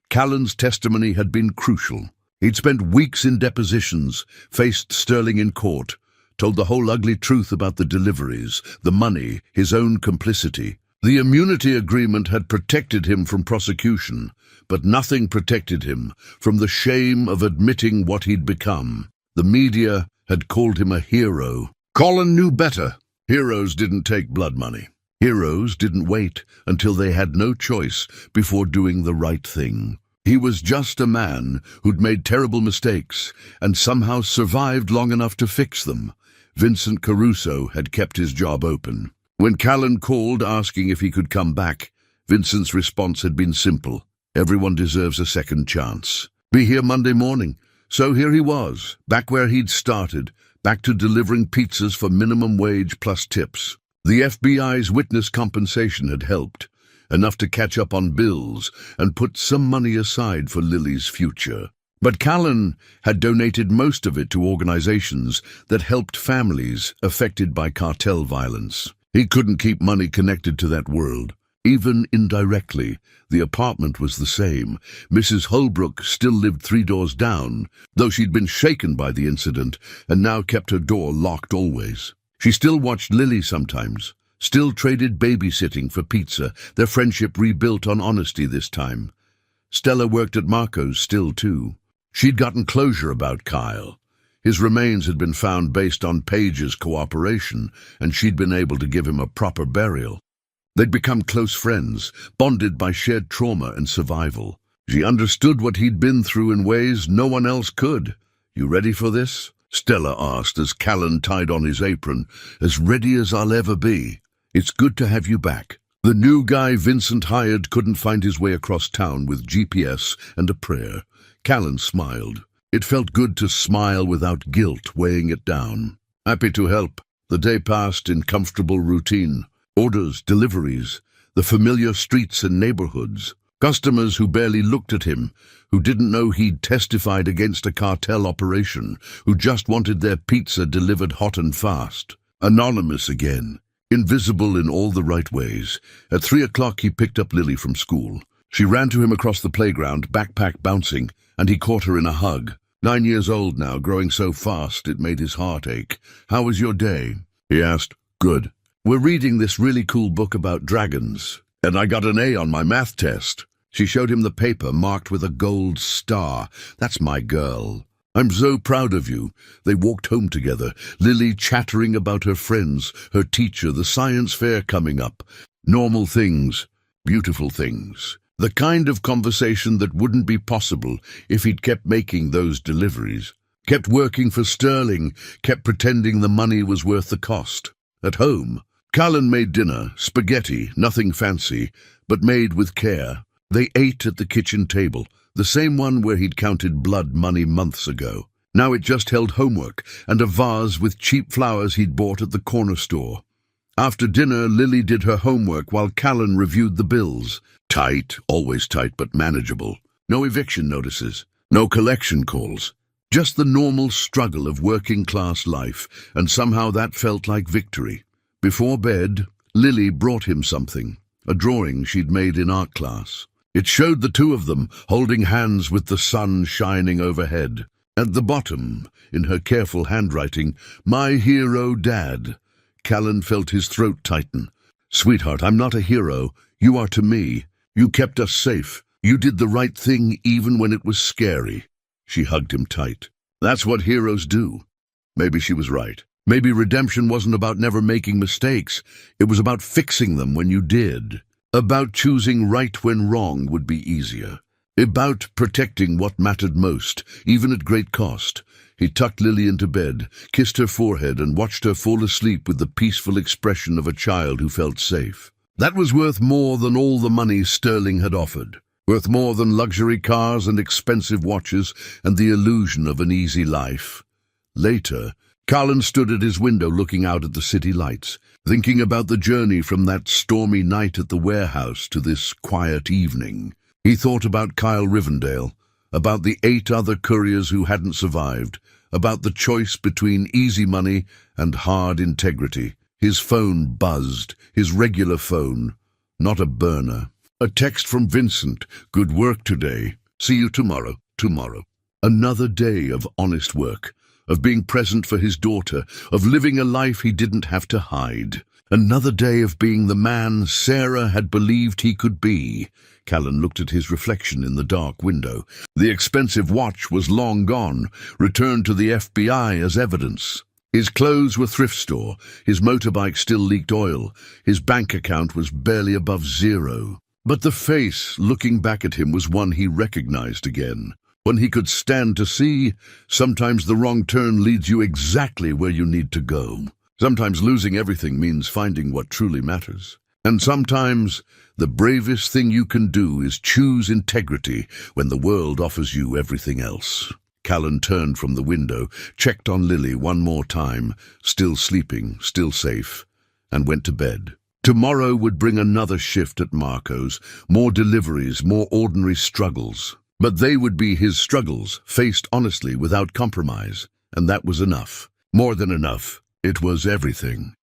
Speaker 1: Callan's testimony had been crucial. He'd spent weeks in depositions, faced Sterling in court, told the whole ugly truth about the deliveries, the money, his own complicity. The immunity agreement had protected him from prosecution, but nothing protected him from the shame of admitting what he'd become. The media had called him a hero. Colin knew better. Heroes didn't take blood money. Heroes didn't wait until they had no choice before doing the right thing. He was just a man who'd made terrible mistakes and somehow survived long enough to fix them. Vincent Caruso had kept his job open. When Callan called asking if he could come back, Vincent's response had been simple. Everyone deserves a second chance. Be here Monday morning. So here he was, back where he'd started, back to delivering pizzas for minimum wage plus tips. The FBI's witness compensation had helped, enough to catch up on bills and put some money aside for Lily's future. But Callan had donated most of it to organizations that helped families affected by cartel violence. He couldn't keep money connected to that world. Even indirectly, the apartment was the same. Mrs. Holbrook still lived 3 doors down, though she'd been shaken by the incident and now kept her door locked always. She still watched Lily sometimes, still traded babysitting for pizza, their friendship rebuilt on honesty this time. Stella worked at Marco's still too. She'd gotten closure about Kyle. His remains had been found based on Paige's cooperation, and she'd been able to give him a proper burial. They'd become close friends, bonded by shared trauma and survival. She understood what he'd been through in ways no one else could. "You ready for this?" Stella asked as Callan tied on his apron. "As ready as I'll ever be. It's good to have you back." The new guy Vincent hired couldn't find his way across town with GPS and a prayer. Callan smiled. It felt good to smile without guilt weighing it down. "Happy to help." The day passed in comfortable routine. Orders, deliveries, the familiar streets and neighborhoods. Customers who barely looked at him, who didn't know he'd testified against a cartel operation, who just wanted their pizza delivered hot and fast. Anonymous again, invisible in all the right ways. At 3 o'clock he picked up Lily from school. She ran to him across the playground, backpack bouncing, and he caught her in a hug. 9 years old now, growing so fast it made his heart ache. "How was your day?" he asked. "Good. We're reading this really cool book about dragons, and I got an A on my math test." She showed him the paper marked with a gold star. "That's my girl. I'm so proud of you." They walked home together, Lily chattering about her friends, her teacher, the science fair coming up. Normal things, beautiful things. The kind of conversation that wouldn't be possible if he'd kept making those deliveries. Kept working for Sterling, kept pretending the money was worth the cost. At home, Callan made dinner, spaghetti, nothing fancy, but made with care. They ate at the kitchen table, the same one where he'd counted blood money months ago. Now it just held homework and a vase with cheap flowers he'd bought at the corner store. After dinner, Lily did her homework while Callan reviewed the bills. Tight, always tight, but manageable. No eviction notices, no collection calls. Just the normal struggle of working-class life, and somehow that felt like victory. Before bed, Lily brought him something, a drawing she'd made in art class. It showed the two of them holding hands with the sun shining overhead. At the bottom, in her careful handwriting, "My hero, Dad." Callan felt his throat tighten. "Sweetheart, I'm not a hero. You are to me. You kept us safe. You did the right thing even when it was scary." She hugged him tight. "That's what heroes do." Maybe she was right. Maybe redemption wasn't about never making mistakes. It was about fixing them when you did. About choosing right when wrong would be easier. About protecting what mattered most, even at great cost. He tucked Lily into bed, kissed her forehead, and watched her fall asleep with the peaceful expression of a child who felt safe. That was worth more than all the money Sterling had offered. Worth more than luxury cars and expensive watches and the illusion of an easy life. Later, Callan stood at his window looking out at the city lights, thinking about the journey from that stormy night at the warehouse to this quiet evening. He thought about Kyle Rivendell, about the 8 other couriers who hadn't survived, about the choice between easy money and hard integrity. His phone buzzed, his regular phone, not a burner. A text from Vincent, "Good work today. See you tomorrow." Another day of honest work, of being present for his daughter, of living a life he didn't have to hide. Another day of being the man Sarah had believed he could be. Callan looked at his reflection in the dark window. The expensive watch was long gone, returned to the FBI as evidence. His clothes were thrift store, his motorbike still leaked oil, his bank account was barely above zero. But the face looking back at him was one he recognized again. One he could stand to see. Sometimes the wrong turn leads you exactly where you need to go. Sometimes losing everything means finding what truly matters. And sometimes the bravest thing you can do is choose integrity when the world offers you everything else. Callan turned from the window, checked on Lily one more time, still sleeping, still safe, and went to bed. Tomorrow would bring another shift at Marco's, more deliveries, more ordinary struggles. But they would be his struggles, faced honestly without compromise, and that was enough. More than enough. It was everything.